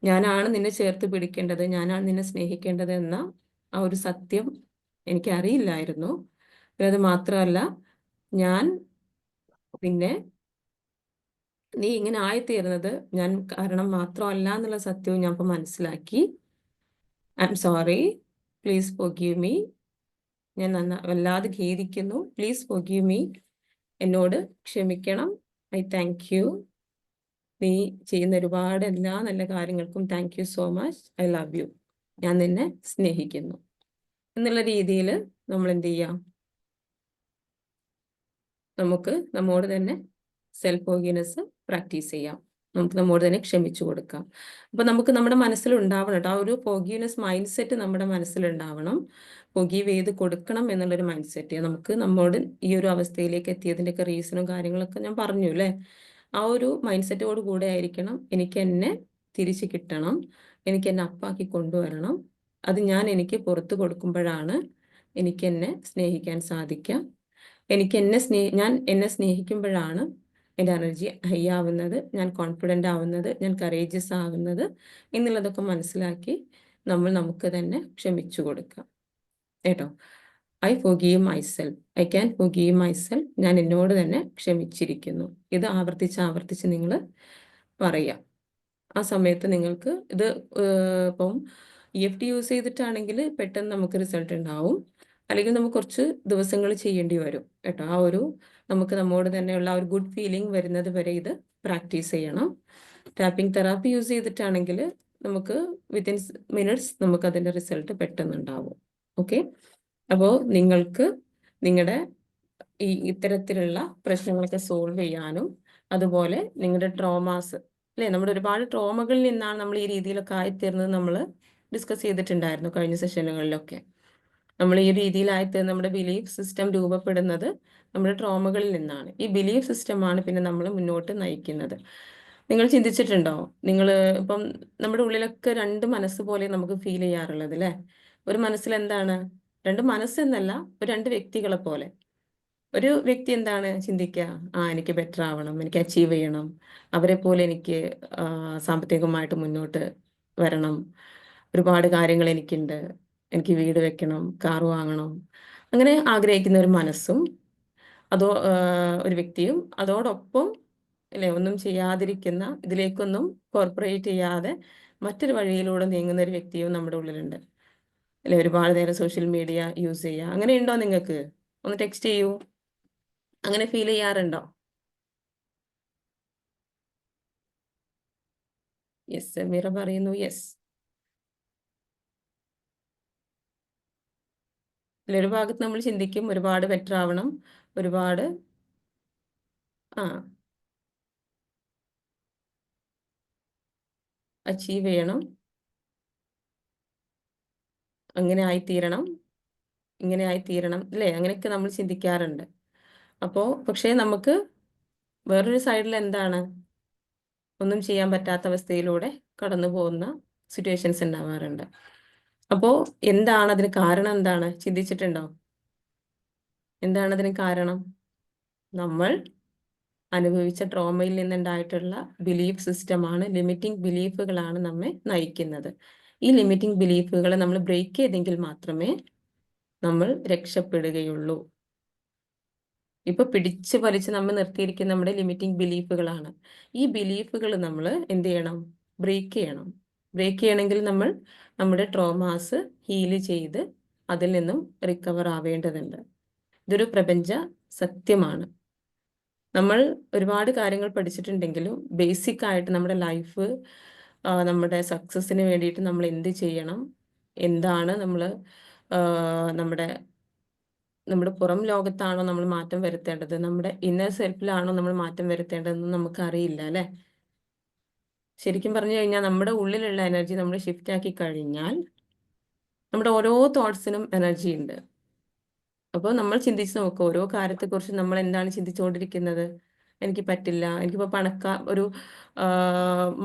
ഞാനാണ് നിന്നെ ചേർത്ത് പിടിക്കേണ്ടത്, ഞാനാണ് നിന്നെ സ്നേഹിക്കേണ്ടത് എന്ന ആ ഒരു സത്യം എനിക്കറിയില്ലായിരുന്നു. പിന്നെ അത് മാത്രമല്ല, ഞാൻ പിന്നെ നീ ഇങ്ങനെ ആയിത്തീർന്നത് ഞാൻ കാരണം മാത്രമല്ല എന്നുള്ള സത്യവും ഞാൻ ഇപ്പോൾ മനസ്സിലാക്കി. I am sorry, please forgive me, ഞാൻ വല്ലാതെ ഖേദിക്കുന്നു, പ്ലീസ് ഫോർഗീവ് മീ, എന്നോട് ക്ഷമിക്കണം, ഐ താങ്ക് യു, നീ ചെയ്യുന്ന ഒരുപാട് എല്ലാ നല്ല കാര്യങ്ങൾക്കും thank you so much. I love U. ഞാൻ നിന്നെ സ്നേഹിക്കുന്നു എന്നുള്ള രീതിയിൽ നമ്മൾ എന്ത് ചെയ്യാം? നമുക്ക് നമ്മോട് തന്നെ സെൽഫ് ഫോർഗീവ്നെസ് പ്രാക്ടീസ് ചെയ്യാം. നമുക്ക് നമ്മോട് തന്നെ ക്ഷമിച്ചു കൊടുക്കാം. അപ്പൊ നമുക്ക് നമ്മുടെ മനസ്സിൽ ഉണ്ടാവണം കേട്ടോ, ആ ഒരു ഫോർഗീവ്നെസ് മൈൻഡ് സെറ്റ് നമ്മുടെ മനസ്സിലുണ്ടാവണം. ഫോർഗീവ് ചെയ്ത് കൊടുക്കണം എന്നുള്ളൊരു മൈൻഡ് സെറ്റ്. നമുക്ക് നമ്മോട് ഈ ഒരു അവസ്ഥയിലേക്ക് എത്തിയതിൻ്റെയൊക്കെ റീസണും കാര്യങ്ങളൊക്കെ ഞാൻ പറഞ്ഞു അല്ലേ. ആ ഒരു മൈൻഡ് സെറ്റോട് കൂടെ ആയിരിക്കണം, എനിക്ക് എന്നെ തിരിച്ചു കിട്ടണം, എനിക്ക് എന്നെ അപ്പാക്കി കൊണ്ടുവരണം. അത് ഞാൻ എനിക്ക് പുറത്ത് കൊടുക്കുമ്പോഴാണ് എനിക്ക് എന്നെ സ്നേഹിക്കാൻ സാധിക്കുക. ഞാൻ എന്നെ സ്നേഹിക്കുമ്പോഴാണ് എൻ്റെ എനർജി ഹൈ ആവുന്നത്, ഞാൻ കോൺഫിഡൻ്റ് ആവുന്നത്, ഞാൻ കറേജിയസ് ആവുന്നത് എന്നുള്ളതൊക്കെ മനസ്സിലാക്കി നമ്മൾ നമുക്ക് തന്നെ ക്ഷമിച്ചു കൊടുക്കാം കേട്ടോ. I forgive myself, I can forgive myself, ഞാൻ എന്നോട് തന്നെ ക്ഷമിച്ചിരിക്കുന്നു. ഇത് ആവർത്തിച്ച് നിങ്ങൾ പറയാം. ആ സമയത്ത് നിങ്ങൾക്ക് ഇത് ഇപ്പം EFT യൂസ് ചെയ്തിട്ടാണെങ്കിൽ പെട്ടെന്ന് നമുക്ക് റിസൾട്ട് ഉണ്ടാവും, അല്ലെങ്കിൽ നമുക്ക് കുറച്ച് ദിവസങ്ങൾ ചെയ്യേണ്ടി വരും കേട്ടോ. ആ ഒരു നമുക്ക് നമ്മോട് തന്നെയുള്ള ആ ഒരു ഗുഡ് ഫീലിംഗ് വരുന്നത് വരെ ഇത് പ്രാക്ടീസ് ചെയ്യണം. ടാപ്പിംഗ് തെറാപ്പി യൂസ് ചെയ്തിട്ടാണെങ്കിൽ നമുക്ക് വിത്തിൻ മിനിറ്റ്സ് നമുക്ക് അതിൻ്റെ റിസൾട്ട് പെട്ടെന്ന് ഉണ്ടാവും. ഓക്കെ, അപ്പോൾ നിങ്ങൾക്ക് നിങ്ങളുടെ ഇത്തരത്തിലുള്ള പ്രശ്നങ്ങളൊക്കെ സോൾവ് ചെയ്യാനും, അതുപോലെ നിങ്ങളുടെ ട്രോമാസ് അല്ലേ, നമ്മുടെ ഒരുപാട് ട്രോമകളിൽ നിന്നാണ് നമ്മൾ ഈ രീതിയിലൊക്കെ ആയിത്തീർന്നത് നമ്മൾ ഡിസ്കസ് ചെയ്തിട്ടുണ്ടായിരുന്നു കഴിഞ്ഞ സെഷനുകളിലൊക്കെ. നമ്മൾ ഈ രീതിയിലായിത്തീർന്ന് നമ്മുടെ ബിലീഫ് സിസ്റ്റം രൂപപ്പെടുന്നത് നമ്മുടെ ട്രോമകളിൽ നിന്നാണ്. ഈ ബിലീഫ് സിസ്റ്റമാണ് പിന്നെ നമ്മൾ മുന്നോട്ട് നയിക്കുന്നത്. നിങ്ങൾ ചിന്തിച്ചിട്ടുണ്ടോ? നിങ്ങൾ ഇപ്പം നമ്മുടെ ഉള്ളിലൊക്കെ രണ്ട് മനസ്സ് പോലെ നമുക്ക് ഫീൽ ചെയ്യാറുള്ളത് അല്ലേ. ഒരു മനസ്സിൽ എന്താണ്, രണ്ട് മനസ്സെന്നല്ല, രണ്ട് വ്യക്തികളെ പോലെ. ഒരു വ്യക്തി എന്താണ് ചിന്തിക്കുക, എനിക്ക് ബെറ്റർ ആവണം, എനിക്ക് അച്ചീവ് ചെയ്യണം, അവരെ പോലെ എനിക്ക് സാമ്പത്തികമായിട്ട് മുന്നോട്ട് വരണം, ഒരുപാട് കാര്യങ്ങൾ എനിക്കുണ്ട്, എനിക്ക് വീട് വെക്കണം, കാർ വാങ്ങണം, അങ്ങനെ ആഗ്രഹിക്കുന്ന ഒരു മനസ്സും ഒരു വ്യക്തിയും, അതോടൊപ്പം അല്ലെ ഒന്നും ചെയ്യാതിരിക്കുന്ന, ഇതിലേക്കൊന്നും കോർപ്പറേറ്റ് ചെയ്യാതെ മറ്റൊരു വഴിയിലൂടെ നീങ്ങുന്ന ഒരു വ്യക്തിയും നമ്മുടെ ഉള്ളിലുണ്ട് അല്ലെ. ഒരുപാട് നേരം സോഷ്യൽ മീഡിയ യൂസ് ചെയ്യുക, അങ്ങനെ ഉണ്ടോ? നിങ്ങൾക്ക് ഒന്ന് ടെക്സ്റ്റ് ചെയ്യൂ. അങ്ങനെ ഫീൽ ചെയ്യാറുണ്ടോ? യെസ്, സമീറ പറയുന്നു യെസ്. ഒരു ഭാഗത്ത് നമ്മൾ ചിന്തിക്കും ഒരുപാട് ബെറ്റർ ആവണം, ഒരുപാട് അച്ചീവ് ചെയ്യണം, അങ്ങനെ ആയിത്തീരണം, ഇങ്ങനെ ആയിത്തീരണം അല്ലേ, അങ്ങനെയൊക്കെ നമ്മൾ ചിന്തിക്കാറുണ്ട്. അപ്പോൾ പക്ഷേ നമുക്ക് വേറൊരു സൈഡിൽ എന്താണ്, ഒന്നും ചെയ്യാൻ പറ്റാത്ത അവസ്ഥയിലൂടെ കടന്നു പോകുന്ന സിറ്റുവേഷൻസ് ഉണ്ടാവാറുണ്ട്. അപ്പോൾ എന്താണ് അതിന് കാരണം? എന്താണ് ചിന്തിച്ചിട്ടുണ്ടോ? എന്താണ് അതിന് കാരണം? നമ്മൾ അനുഭവിച്ച ട്രോമയിൽ നിന്നുണ്ടായിട്ടുള്ള ബിലീഫ് സിസ്റ്റമാണ്, ലിമിറ്റിംഗ് ബിലീഫുകളാണ് നമ്മെ നയിക്കുന്നത്. ഈ ലിമിറ്റിംഗ് ബിലീഫുകളെ നമ്മൾ ബ്രേക്ക് ചെയ്തെങ്കിൽ മാത്രമേ നമ്മൾ രക്ഷപ്പെടുകയുള്ളൂ. ഇപ്പൊ പിടിച്ച് വലിച്ച് നമ്മൾ നിർത്തിയിരിക്കുന്ന നമ്മുടെ ലിമിറ്റിംഗ് ബിലീഫുകളാണ്. ഈ ബിലീഫുകൾ നമ്മൾ എന്ത് ചെയ്യണം? ബ്രേക്ക് ചെയ്യണം. ബ്രേക്ക് ചെയ്യണമെങ്കിൽ നമ്മൾ നമ്മുടെ ട്രോമാസ് ഹീല് ചെയ്ത് അതിൽ നിന്നും റിക്കവർ ആവേണ്ടതുണ്ട്. ഇതൊരു പ്രപഞ്ച സത്യമാണ്. നമ്മൾ ഒരുപാട് കാര്യങ്ങൾ പഠിച്ചിട്ടുണ്ടെങ്കിലും ബേസിക് ആയിട്ട് നമ്മുടെ ലൈഫ്, നമ്മുടെ സക്സസിന് വേണ്ടിയിട്ട് നമ്മൾ എന്ത് ചെയ്യണം, എന്താണ് നമ്മൾ നമ്മുടെ പുറം ലോകത്താണോ നമ്മൾ മാറ്റം വരുത്തേണ്ടത്, നമ്മുടെ ഇന്നർ സെൽഫിലാണോ നമ്മൾ മാറ്റം വരുത്തേണ്ടതെന്ന് നമുക്ക് അറിയില്ല അല്ലെ. ശരിക്കും പറഞ്ഞു കഴിഞ്ഞാൽ നമ്മുടെ ഉള്ളിലുള്ള എനർജി നമ്മൾ ഷിഫ്റ്റ് ആക്കി കഴിഞ്ഞാൽ നമ്മുടെ ഓരോ തോട്ട്സിനും എനർജി ഉണ്ട്. അപ്പോൾ നമ്മൾ ചിന്തിച്ച് നോക്കുക, ഓരോ കാര്യത്തെക്കുറിച്ച് നമ്മൾ എന്താണ് ചിന്തിച്ചുകൊണ്ടിരിക്കുന്നത്. എനിക്ക് പറ്റില്ല, എനിക്കിപ്പോൾ ഒരു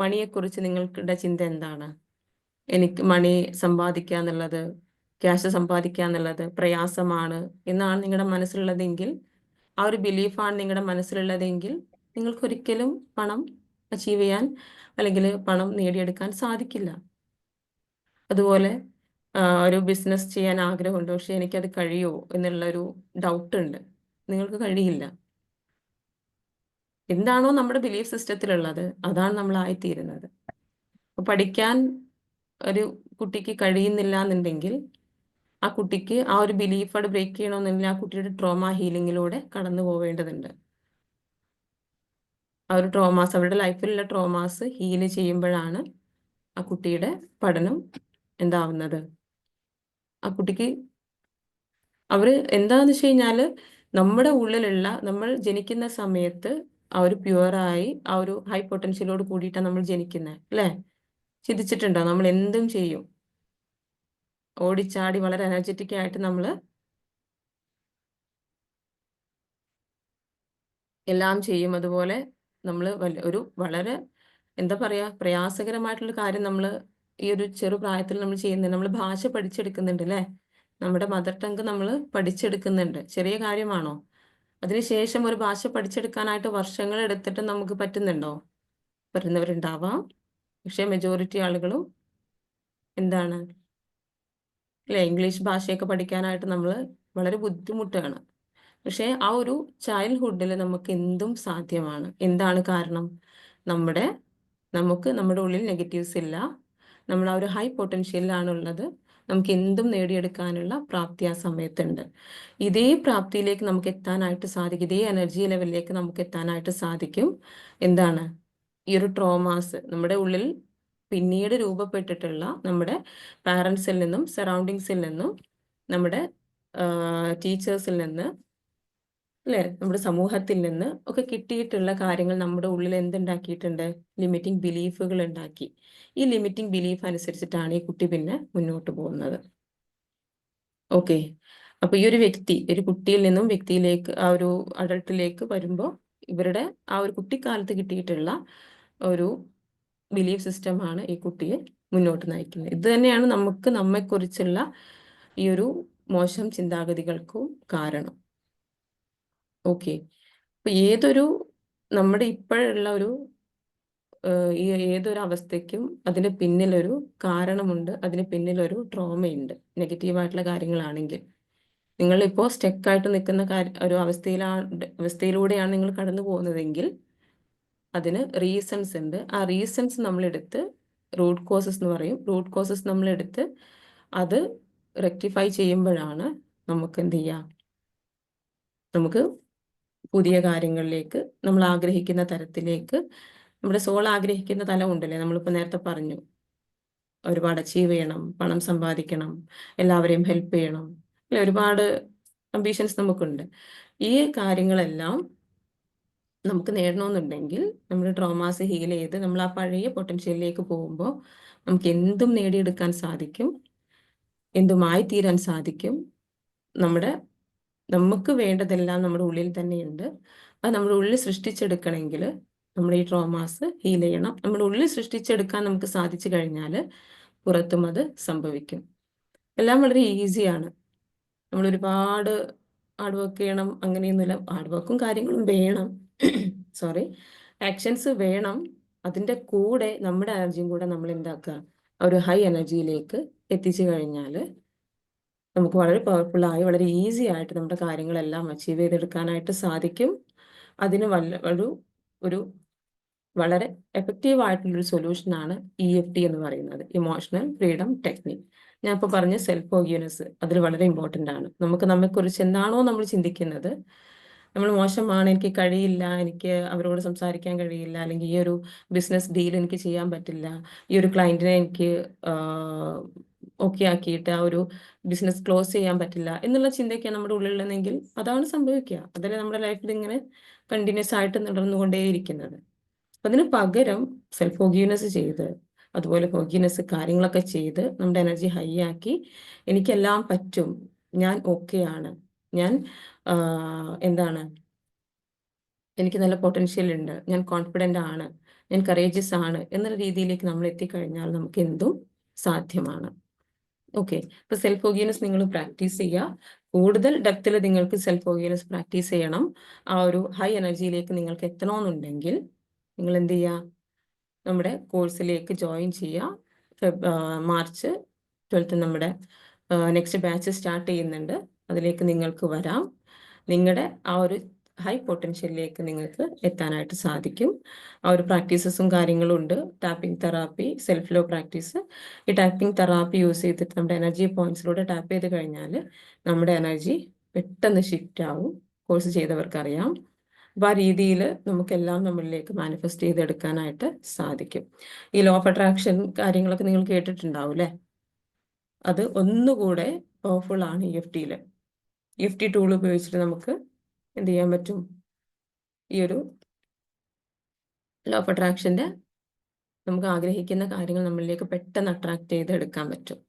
മണിയെക്കുറിച്ച് നിങ്ങളുടെ ചിന്ത എന്താണ്? എനിക്ക് മണി സമ്പാദിക്കുക എന്നുള്ളത്, ക്യാഷ് സമ്പാദിക്കുക എന്നുള്ളത് പ്രയാസമാണ് എന്നാണ് നിങ്ങളുടെ മനസ്സിലുള്ളതെങ്കിൽ, ആ ഒരു ബിലീഫാണ് നിങ്ങളുടെ മനസ്സിലുള്ളതെങ്കിൽ, നിങ്ങൾക്കൊരിക്കലും പണം അച്ചീവ് ചെയ്യാൻ അല്ലെങ്കിൽ പണം നേടിയെടുക്കാൻ സാധിക്കില്ല. അതുപോലെ ഒരു ബിസിനസ് ചെയ്യാൻ ആഗ്രഹമുണ്ട്, പക്ഷെ എനിക്കത് കഴിയുമോ എന്നുള്ളൊരു ഡൗട്ട് ഉണ്ട്, നിങ്ങൾക്ക് കഴിയില്ല. എന്താണോ നമ്മുടെ ബിലീഫ് സിസ്റ്റത്തിലുള്ളത് അതാണ് നമ്മളായിത്തീരുന്നത്. പഠിക്കാൻ ഒരു കുട്ടിക്ക് കഴിയുന്നില്ല എന്നുണ്ടെങ്കിൽ ആ കുട്ടിക്ക് ആ ഒരു ബിലീഫ് അവിടെ ബ്രേക്ക് ചെയ്യണമെന്നില്ല, ആ കുട്ടിയുടെ ട്രോമ ഹീലിങ്ങിലൂടെ കടന്നു പോവേണ്ടതുണ്ട്. ആ ഒരു ട്രോമാസ്, അവരുടെ ലൈഫിലുള്ള ട്രോമാസ് ഹീല് ചെയ്യുമ്പോഴാണ് ആ കുട്ടിയുടെ പഠനം എന്താവുന്നത്. ആ കുട്ടിക്ക് എന്താന്ന് വെച്ച് കഴിഞ്ഞാല് നമ്മുടെ ഉള്ളിലുള്ള, നമ്മൾ ജനിക്കുന്ന സമയത്ത് ആ ഒരു പ്യുവറായി ആ ഒരു ഹൈ പൊട്ടൻഷ്യലോട് കൂടിയിട്ടാണ് നമ്മൾ ജനിക്കുന്നത്, അല്ലേ? ചിന്തിച്ചിട്ടുണ്ടോ? നമ്മൾ എന്തും ചെയ്യും, ഓടിച്ചാടി വളരെ എനർജറ്റിക് ആയിട്ട് നമ്മൾ എല്ലാം ചെയ്യും. അതുപോലെ നമ്മൾ ഒരു വളരെ എന്താ പറയാ, പ്രയാസകരമായിട്ടുള്ള കാര്യം നമ്മൾ ഈ ഒരു ചെറു പ്രായത്തിൽ നമ്മൾ ചെയ്യുന്നുണ്ട്. നമ്മൾ ഭാഷ പഠിച്ചെടുക്കുന്നുണ്ട്, അല്ലേ? നമ്മുടെ മദർ ടങ്ക് നമ്മൾ പഠിച്ചെടുക്കുന്നുണ്ട്. ചെറിയ കാര്യമാണോ? അതിനുശേഷം ഒരു ഭാഷ പഠിച്ചെടുക്കാനായിട്ട് വർഷങ്ങൾ എടുത്തിട്ട് നമുക്ക് പറ്റുന്നുണ്ടോ? പറ്റുന്നവരുണ്ടാവാം, പക്ഷെ മെജോറിറ്റി ആളുകളും എന്താണ്, അല്ലെ, ഇംഗ്ലീഷ് ഭാഷയൊക്കെ പഠിക്കാനായിട്ട് നമ്മൾ വളരെ ബുദ്ധിമുട്ടാണ്. പക്ഷെ ആ ഒരു ചൈൽഡ്ഹുഡിൽ നമുക്ക് എന്തും സാധ്യമാണ്. എന്താണ് കാരണം? നമ്മുടെ ഉള്ളിൽ നെഗറ്റീവ്സ് ഇല്ല, നമ്മൾ ആ ഒരു ഹൈ പൊട്ടൻഷ്യലിലാണുള്ളത്. നമുക്ക് എന്തും നേടിയെടുക്കാനുള്ള പ്രാപ്തി ആ സമയത്തുണ്ട്. ഇതേ പ്രാപ്തിയിലേക്ക് നമുക്ക് എത്താനായിട്ട് സാധിക്കും, ഇതേ എനർജി ലെവലിലേക്ക് നമുക്ക് എത്താനായിട്ട് സാധിക്കും. എന്താണ്? ഈ ഒരു ട്രോമാസ് നമ്മുടെ ഉള്ളിൽ പിന്നീട് രൂപപ്പെട്ടിട്ടുള്ള നമ്മുടെ പാരൻസിൽ നിന്നും, സറൗണ്ടിങ്സിൽ നിന്നും, നമ്മുടെ ടീച്ചേഴ്സിൽ നിന്ന്, അല്ലേ, നമ്മുടെ സമൂഹത്തിൽ നിന്ന് ഒക്കെ കിട്ടിയിട്ടുള്ള കാര്യങ്ങൾ നമ്മുടെ ഉള്ളിൽ എന്തുണ്ടാക്കിയിട്ടുണ്ട്? ലിമിറ്റിംഗ് ബിലീഫുകൾ ഉണ്ടാക്കി. ഈ ലിമിറ്റിംഗ് ബിലീഫ് അനുസരിച്ചിട്ടാണ് ഈ കുട്ടി പിന്നെ മുന്നോട്ട് പോകുന്നത്. ഓക്കെ, അപ്പൊ ഈ ഒരു വ്യക്തി ഒരു കുട്ടിയിൽ നിന്നും വ്യക്തിയിലേക്ക്, ആ ഒരു അഡൾട്ടിലേക്ക് വരുമ്പോൾ ഇവരുടെ ആ ഒരു കുട്ടിക്കാലത്ത് കിട്ടിയിട്ടുള്ള ഒരു ബിലീഫ് സിസ്റ്റമാണ് ഈ കുട്ടിയെ മുന്നോട്ട് നയിക്കുന്നത്. ഇത് തന്നെയാണ് നമുക്ക് നമ്മെക്കുറിച്ചുള്ള ഈ ഒരു മോശം ചിന്താഗതികൾക്കും കാരണം. ഓക്കെ, അപ്പൊ നമ്മുടെ ഇപ്പോഴുള്ള ഒരു ഈ ഏതൊരു അവസ്ഥയ്ക്കും അതിന് പിന്നിലൊരു കാരണമുണ്ട്, അതിന് പിന്നിലൊരു ട്രോമയുണ്ട്. നെഗറ്റീവായിട്ടുള്ള കാര്യങ്ങളാണെങ്കിൽ നിങ്ങളിപ്പോൾ സ്റ്റക്കായിട്ട് നിൽക്കുന്ന ഒരു അവസ്ഥയിലൂടെയാണ് നിങ്ങൾ കടന്നു പോകുന്നതെങ്കിൽ അതിന് റീസൺസ് ഉണ്ട്. ആ റീസൺസ് നമ്മളെടുത്ത്, റൂട്ട് കോസസ് എന്ന് പറയും, റൂട്ട് കോസസ് നമ്മളെടുത്ത് അത് റെക്ടിഫൈ ചെയ്യുമ്പോഴാണ് നമുക്ക് എന്ത് ചെയ്യാം, നമുക്ക് പുതിയ കാര്യങ്ങളിലേക്ക്, നമ്മൾ ആഗ്രഹിക്കുന്ന തരത്തിലേക്ക്, നമ്മുടെ സോൾ ആഗ്രഹിക്കുന്ന തലം ഉണ്ടല്ലേ, നമ്മളിപ്പോൾ നേരത്തെ പറഞ്ഞു, ഒരുപാട് അച്ചീവ് ചെയ്യണം, പണം സമ്പാദിക്കണം, എല്ലാവരെയും ഹെൽപ്പ് ചെയ്യണം, അല്ലെ, ഒരുപാട് അംബീഷൻസ് നമുക്കുണ്ട്. ഈ കാര്യങ്ങളെല്ലാം നമുക്ക് നേടണമെന്നുണ്ടെങ്കിൽ നമ്മൾ ട്രോമാസ് ഹീൽ ചെയ്ത് നമ്മൾ ആ പഴയ പൊട്ടൻഷ്യലിലേക്ക് പോകുമ്പോൾ നമുക്ക് എന്തും നേടിയെടുക്കാൻ സാധിക്കും, എന്തുമായി തീരാൻ സാധിക്കും. നമുക്ക് വേണ്ടതെല്ലാം നമ്മുടെ ഉള്ളിൽ തന്നെയുണ്ട്. അത് നമ്മുടെ ഉള്ളിൽ സൃഷ്ടിച്ചെടുക്കണമെങ്കിൽ നമ്മൾ ഈ ട്രോമാസ് ഹീൽ ചെയ്യണം. നമ്മുടെ ഉള്ളിൽ സൃഷ്ടിച്ചെടുക്കാൻ നമുക്ക് സാധിച്ചു കഴിഞ്ഞാൽ പുറത്തും അത് സംഭവിക്കും. എല്ലാം വളരെ ഈസിയാണ്. നമ്മൾ ഒരുപാട് ഹാർഡ് വർക്ക് ചെയ്യണം അങ്ങനെയൊന്നുമില്ല. ഹാർഡ് വർക്കും കാര്യങ്ങളും വേണം, സോറി, ആക്ഷൻസ് വേണം. അതിൻ്റെ കൂടെ നമ്മുടെ എനർജിയും കൂടെ നമ്മൾ എന്താക്കുക, ഒരു ഹൈ എനർജിയിലേക്ക് എത്തിച്ചു കഴിഞ്ഞാൽ നമുക്ക് വളരെ പവർഫുള്ളായി വളരെ ഈസി ആയിട്ട് നമ്മുടെ കാര്യങ്ങളെല്ലാം അച്ചീവ് ചെയ്തെടുക്കാനായിട്ട് സാധിക്കും. അതിന് ഒരു വളരെ എഫക്റ്റീവ് ആയിട്ടുള്ളൊരു സൊല്യൂഷനാണ് EFT എന്ന് പറയുന്നത്, ഇമോഷണൽ ഫ്രീഡം ടെക്നിക്. ഞാൻ ഇപ്പോൾ പറഞ്ഞ സെൽഫ് ഫോർഗീവ്നെസ് അതിൽ വളരെ ഇമ്പോർട്ടൻ്റ് ആണ്. നമുക്ക് നമ്മെക്കുറിച്ച് എന്താണോ നമ്മൾ ചിന്തിക്കുന്നത്, നമ്മൾ മോശമാണ്, എനിക്ക് കഴിയില്ല, എനിക്ക് അവരോട് സംസാരിക്കാൻ കഴിയില്ല, അല്ലെങ്കിൽ ഈ ഒരു ബിസിനസ് ഡീൽ എനിക്ക് ചെയ്യാൻ പറ്റില്ല, ഈ ഒരു ക്ലയൻറ്റിനെ എനിക്ക് ഓക്കെ ആക്കിയിട്ട് ആ ഒരു ബിസിനസ് ക്ലോസ് ചെയ്യാൻ പറ്റില്ല എന്നുള്ള ചിന്തയൊക്കെയാണ് നമ്മുടെ ഉള്ളിലുള്ളതെങ്കിൽ അതാണ് സംഭവിക്കുക. അതല്ലേ നമ്മുടെ ലൈഫിൽ ഇങ്ങനെ കണ്ടിന്യൂസ് ആയിട്ട് നടന്നുകൊണ്ടേയിരിക്കുന്നത്. അതിന് പകരം സെൽഫ് ഫോർഗീവ്നെസ് ചെയ്ത്, അതുപോലെ ഫോർഗീവ്നെസ് കാര്യങ്ങളൊക്കെ ചെയ്ത് നമ്മുടെ എനർജി ഹൈ ആക്കി, എനിക്കെല്ലാം പറ്റും, ഞാൻ ഓക്കെയാണ്, ഞാൻ എന്താണ്, എനിക്ക് നല്ല പൊട്ടൻഷ്യൽ ഉണ്ട്, ഞാൻ കോൺഫിഡൻ്റ് ആണ്, ഞാൻ കറേജിയസ് ആണ് എന്നുള്ള രീതിയിലേക്ക് നമ്മൾ എത്തിക്കഴിഞ്ഞാൽ നമുക്ക് എന്തും സാധ്യമാണ്. ഓക്കെ, ഇപ്പൊ സെൽഫ് ഫോർഗീവ്നെസ് നിങ്ങൾ പ്രാക്ടീസ് ചെയ്യുക. കൂടുതൽ ഡെപ്തിൽ നിങ്ങൾക്ക് സെൽഫ് ഫോർഗീവ്നെസ് പ്രാക്ടീസ് ചെയ്യണം. ആ ഒരു ഹൈ എനർജിയിലേക്ക് നിങ്ങൾക്ക് എത്തണമെന്നുണ്ടെങ്കിൽ നിങ്ങൾ എന്ത് ചെയ്യുക, നമ്മുടെ കോഴ്സിലേക്ക് ജോയിൻ ചെയ്യുക. മാർച്ച് 12 നമ്മുടെ നെക്സ്റ്റ് ബാച്ച് സ്റ്റാർട്ട് ചെയ്യുന്നുണ്ട്. അതിലേക്ക് നിങ്ങൾക്ക് വരാം. നിങ്ങളുടെ ആ ഒരു ഹൈ പൊട്ടൻഷ്യലിലേക്ക് നിങ്ങൾക്ക് എത്താനായിട്ട് സാധിക്കും. ആ ഒരു പ്രാക്ടീസസും കാര്യങ്ങളും ഉണ്ട്. Tapping therapy, self love practice. ഈ ടാപ്പിംഗ് തെറാപ്പി യൂസ് ചെയ്തിട്ട് നമ്മുടെ എനർജി പോയിന്റ്സിലൂടെ ടാപ്പ് ചെയ്ത് കഴിഞ്ഞാൽ നമ്മുടെ എനർജി പെട്ടെന്ന് ഷിഫ്റ്റ് ആവും. കോഴ്സ് ചെയ്തവർക്കറിയാം. അപ്പോൾ ആ രീതിയിൽ നമുക്കെല്ലാം നമ്മളിലേക്ക് മാനിഫെസ്റ്റ് ചെയ്തെടുക്കാനായിട്ട് സാധിക്കും. ഈ ലോ ഓഫ് അട്രാക്ഷൻ കാര്യങ്ങളൊക്കെ നിങ്ങൾ കേട്ടിട്ടുണ്ടാവും അല്ലേ? അത് ഒന്നുകൂടെ പവർഫുൾ ആണ് EFTയിൽ. EFT ടൂൾ ഉപയോഗിച്ചിട്ട് നമുക്ക് എന്ത് ചെയ്യാൻ പറ്റും? ഈ ഒരു ലോ ഓഫ് അട്രാക്ഷൻ്റെ നമുക്ക് ആഗ്രഹിക്കുന്ന കാര്യങ്ങൾ നമ്മളിലേക്ക് പെട്ടെന്ന് അട്രാക്ട് ചെയ്ത് എടുക്കാൻ പറ്റും.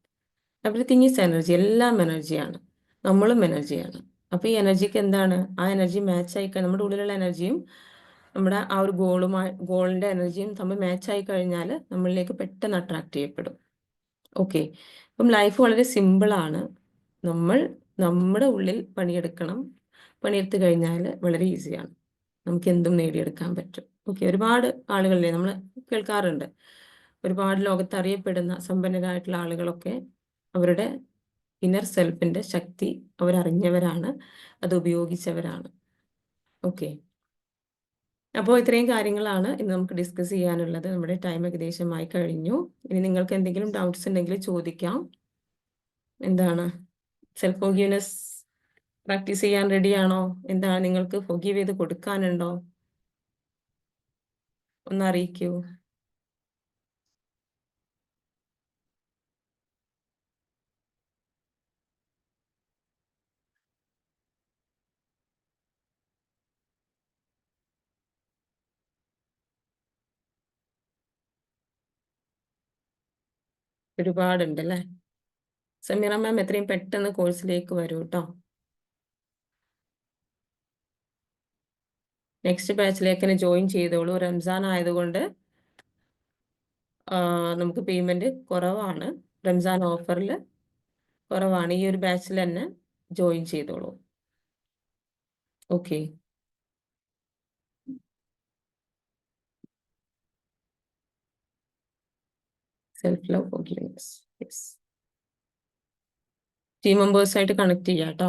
എവറിത്തിങ് ഈസ് എനർജി, എല്ലാം എനർജിയാണ്, നമ്മളും എനർജിയാണ്. അപ്പോൾ ഈ എനർജിക്ക് എന്താണ്, ആ എനർജി മാച്ച് ആയി നമ്മുടെ ഉള്ളിലുള്ള എനർജിയും നമ്മുടെ ആ ഒരു ഗോളിൻ്റെ എനർജിയും തമ്മിൽ മാച്ച് ആയി കഴിഞ്ഞാൽ നമ്മളിലേക്ക് പെട്ടെന്ന് അട്രാക്ട് ചെയ്യപ്പെടും. ഓക്കെ, അപ്പം ലൈഫ് വളരെ സിമ്പിളാണ്. നമ്മൾ നമ്മുടെ ഉള്ളിൽ പണിയെടുക്കണം. പണിയെടുത്ത് കഴിഞ്ഞാൽ വളരെ ഈസിയാണ്, നമുക്ക് എന്തും നേടിയെടുക്കാൻ പറ്റും. ഓക്കെ, ഒരുപാട് ആളുകളിലെ നമ്മൾ കേൾക്കാറുണ്ട്, ഒരുപാട് ലോകത്ത് അറിയപ്പെടുന്ന സമ്പന്നരായിട്ടുള്ള ആളുകളൊക്കെ അവരുടെ ഇന്നർ സെൽഫിൻ്റെ ശക്തി അവരറിഞ്ഞവരാണ്, അത് ഉപയോഗിച്ചവരാണ്. ഓക്കെ, അപ്പോൾ ഇത്രയും കാര്യങ്ങളാണ് ഇന്ന് നമുക്ക് ഡിസ്കസ് ചെയ്യാനുള്ളത്. നമ്മുടെ ടൈം ഏകദേശമായി കഴിഞ്ഞു. ഇനി നിങ്ങൾക്ക് എന്തെങ്കിലും ഡൗട്ട്സ് ഉണ്ടെങ്കിൽ ചോദിക്കാം. എന്താണ്, സെൽഫ് ഫോർഗീവ്നെസ് പ്രാക്ടീസ് ചെയ്യാൻ റെഡിയാണോ? എന്താണ്, നിങ്ങൾക്ക് ഫോർഗീവ് ചെയ്ത് കൊടുക്കാനുണ്ടോ? ഒന്ന് അറിയിക്കൂ. ഒരുപാടുണ്ടല്ലേ? സമീറ മാം എത്രയും പെട്ടെന്ന് കോഴ്സിലേക്ക് വരൂ കേട്ടോ. നെക്സ്റ്റ് ബാച്ചിലേക്ക് തന്നെ ജോയിൻ ചെയ്തോളൂ. റംസാൻ ആയതുകൊണ്ട് നമുക്ക് പേയ്മെന്റ് കുറവാണ്. റംസാൻ ഓഫറിൽ കുറവാണ്. ഈ ഒരു ബാച്ചിൽ തന്നെ ജോയിൻ ചെയ്തോളൂ. Okay, self love forgiveness. Yes, team മെമ്പേഴ്സായിട്ട് കണക്ട് ചെയ്യാം കേട്ടോ.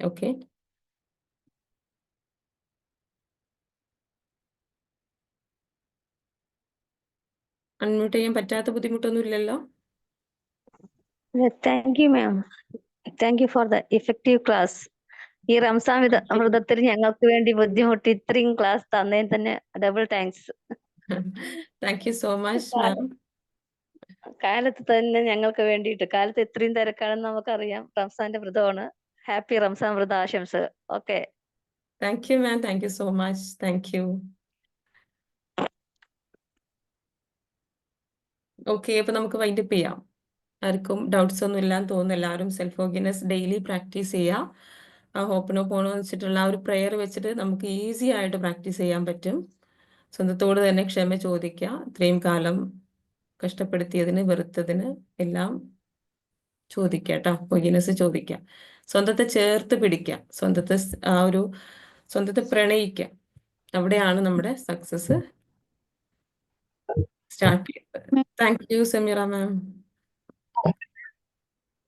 ഓക്കെ, അൺമ്യൂട്ട് ചെയ്യാൻ പറ്റാത്ത ബുദ്ധിമുട്ടൊന്നും ഇല്ലല്ലോ? Thank you ma'am, thank you for the effective class. ഈ റംസാൻ വ്രതത്തിൽ ഞങ്ങൾക്ക് വേണ്ടി ബുദ്ധിമുട്ടി ഇത്രയും ക്ലാസ് തന്നതിന് തന്നെ double thanks. Thank you so much ma'am. കാലത്ത് തന്നെ ഞങ്ങൾക്ക് വേണ്ടിയിട്ട്, കാലത്ത് ഇത്രയും തിരക്കാണെന്ന് നമുക്കറിയാം. റംസാന്റെ വ്രതമാണ്. ഹാപ്പി റംസാൻ വ്രത ആശംസകൾ. Okay, thank you ma'am, thank you so much. Thank you. Okay, അപ്പൊ നമുക്ക് വൈൻഡപ്പ് ചെയ്യാം. ആർക്കും ഡൗട്ട്സ് ഒന്നും ഇല്ലാന്ന് തോന്നുന്നു. എല്ലാവരും സെൽഫ് ഫോർഗീവ്നെസ് ഡെയിലി പ്രാക്ടീസ് ചെയ്യുക. ആ ഹോപ്പനോപോണോ വെച്ചിട്ടുള്ള ആ ഒരു പ്രെയർ വെച്ചിട്ട് നമുക്ക് ഈസി ആയിട്ട് പ്രാക്ടീസ് ചെയ്യാൻ പറ്റും. സ്വന്തത്തോട് തന്നെ ക്ഷമ ചോദിക്കുക. ഇത്രയും കാലം കഷ്ടപ്പെടുത്തിയതിന്, വെറുത്തതിന് എല്ലാം ചോദിക്കുക കേട്ടോ. ഫോർഗീവ്നെസ് ചോദിക്കുക. സ്വന്തത്തെ ചേർത്ത് പിടിക്കുക. സ്വന്തത്തെ പ്രണയിക്കുക. അവിടെയാണ് നമ്മുടെ സക്സസ് സ്റ്റാർട്ട് ചെയ്യുന്നത്. താങ്ക് യു സമീറ മാം.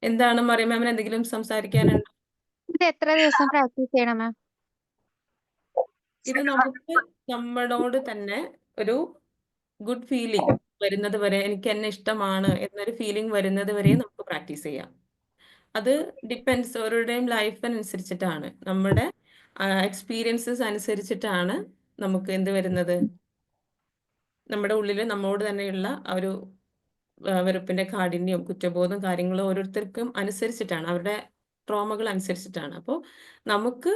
എന്താണ് മറിയം മാമിന് എന്തെങ്കിലും സംസാരിക്കാനുണ്ടോ? ഇത് എത്ര ദിവസം പ്രാക്ടീസ് ചെയ്യണം മാം? ഇത് നമുക്ക് നമ്മളോട് തന്നെ ഒരു ഗുഡ് ഫീലിംഗ് വരുന്നത് വരെ, എനിക്ക് എന്നെ ഇഷ്ടമാണ് എന്നൊരു ഫീലിംഗ് വരുന്നത് വരെ നമുക്ക് പ്രാക്ടീസ് ചെയ്യാം. അത് ഡിപ്പെൻസ്, ഓരോരുടെയും ലൈഫിനനുസരിച്ചിട്ടാണ്, നമ്മുടെ എക്സ്പീരിയൻസസ് അനുസരിച്ചിട്ടാണ് നമുക്ക് എന്ത് വരുന്നത്, നമ്മുടെ ഉള്ളിൽ നമ്മോട് തന്നെയുള്ള ആ ഒരു വെറുപ്പിന്റെ കാഠിന്യവും കുറ്റബോധവും കാര്യങ്ങളും ഓരോരുത്തർക്കും അനുസരിച്ചിട്ടാണ്, അവരുടെ ട്രോമകൾ അനുസരിച്ചിട്ടാണ്. അപ്പോൾ നമുക്ക്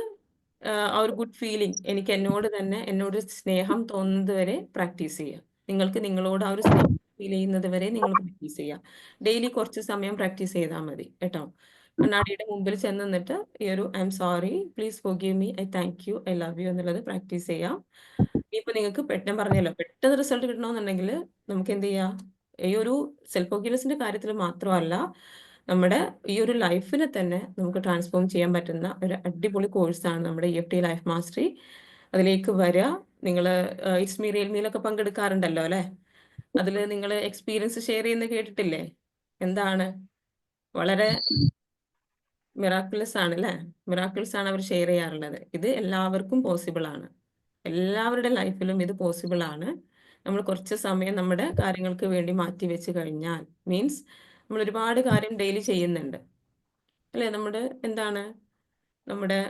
ആ ഒരു ഗുഡ് ഫീലിംഗ്, എനിക്ക് എന്നോട് സ്നേഹം തോന്നുന്നത് വരെ പ്രാക്ടീസ് ചെയ്യാം. നിങ്ങൾക്ക് നിങ്ങളോട് ആ ഒരു സ്നേഹം ഫീൽ ചെയ്യുന്നത് വരെ നിങ്ങൾ പ്രാക്ടീസ് ചെയ്യാം. ഡെയിലി കുറച്ച് സമയം പ്രാക്ടീസ് ചെയ്താൽ മതി കേട്ടോ. കണ്ണാടിയുടെ മുമ്പിൽ ചെന്ന് നിന്നിട്ട് ഈ ഒരു I am sorry, please forgive me, I thank you, I love U എന്നുള്ളത് പ്രാക്ടീസ് ചെയ്യാം. ഇപ്പൊ നിങ്ങൾക്ക് പെട്ടെന്ന് പറഞ്ഞല്ലോ, പെട്ടെന്ന് റിസൾട്ട് കിട്ടണമെന്നുണ്ടെങ്കിൽ നമുക്ക് എന്ത് ചെയ്യാം, ഈ ഒരു സെൽഫ് ഫോർഗീവ്നെസിന്റെ കാര്യത്തിൽ മാത്രമല്ല, നമ്മുടെ ഈ ഒരു ലൈഫിനെ തന്നെ നമുക്ക് ട്രാൻസ്ഫോം ചെയ്യാൻ പറ്റുന്ന ഒരു അടിപൊളി കോഴ്സാണ് നമ്മുടെ EFT ലൈഫ് മാസ്റ്ററി. അതിലേക്ക് വരിക. നിങ്ങൾ ഇറ്റ്സ് മീ റിയൽമിയിലൊക്കെ പങ്കെടുക്കാറുണ്ടല്ലോ അല്ലേ? അതിൽ നിങ്ങൾ എക്സ്പീരിയൻസ് ഷെയർ ചെയ്യുന്ന കേട്ടിട്ടില്ലേ? എന്താണ്, വളരെ മിറാക്കിൾസ് ആണ് അല്ലേ? മിറാക്കിൾസ് ആണ് അവർ ഷെയർ ചെയ്യാറുള്ളത്. ഇത് എല്ലാവർക്കും പോസിബിൾ ആണ്. എല്ലാവരുടെ ലൈഫിലും ഇത് പോസിബിൾ ആണ്. നമ്മൾ കുറച്ച് സമയം നമ്മുടെ കാര്യങ്ങൾക്ക് വേണ്ടി മാറ്റി വെച്ച് കഴിഞ്ഞാൽ, മീൻസ് നമ്മൾ ഒരുപാട് കാര്യം ഡെയിലി ചെയ്യുന്നുണ്ട് അല്ലേ? നമ്മുടെ എന്താണ്, നമ്മുടെ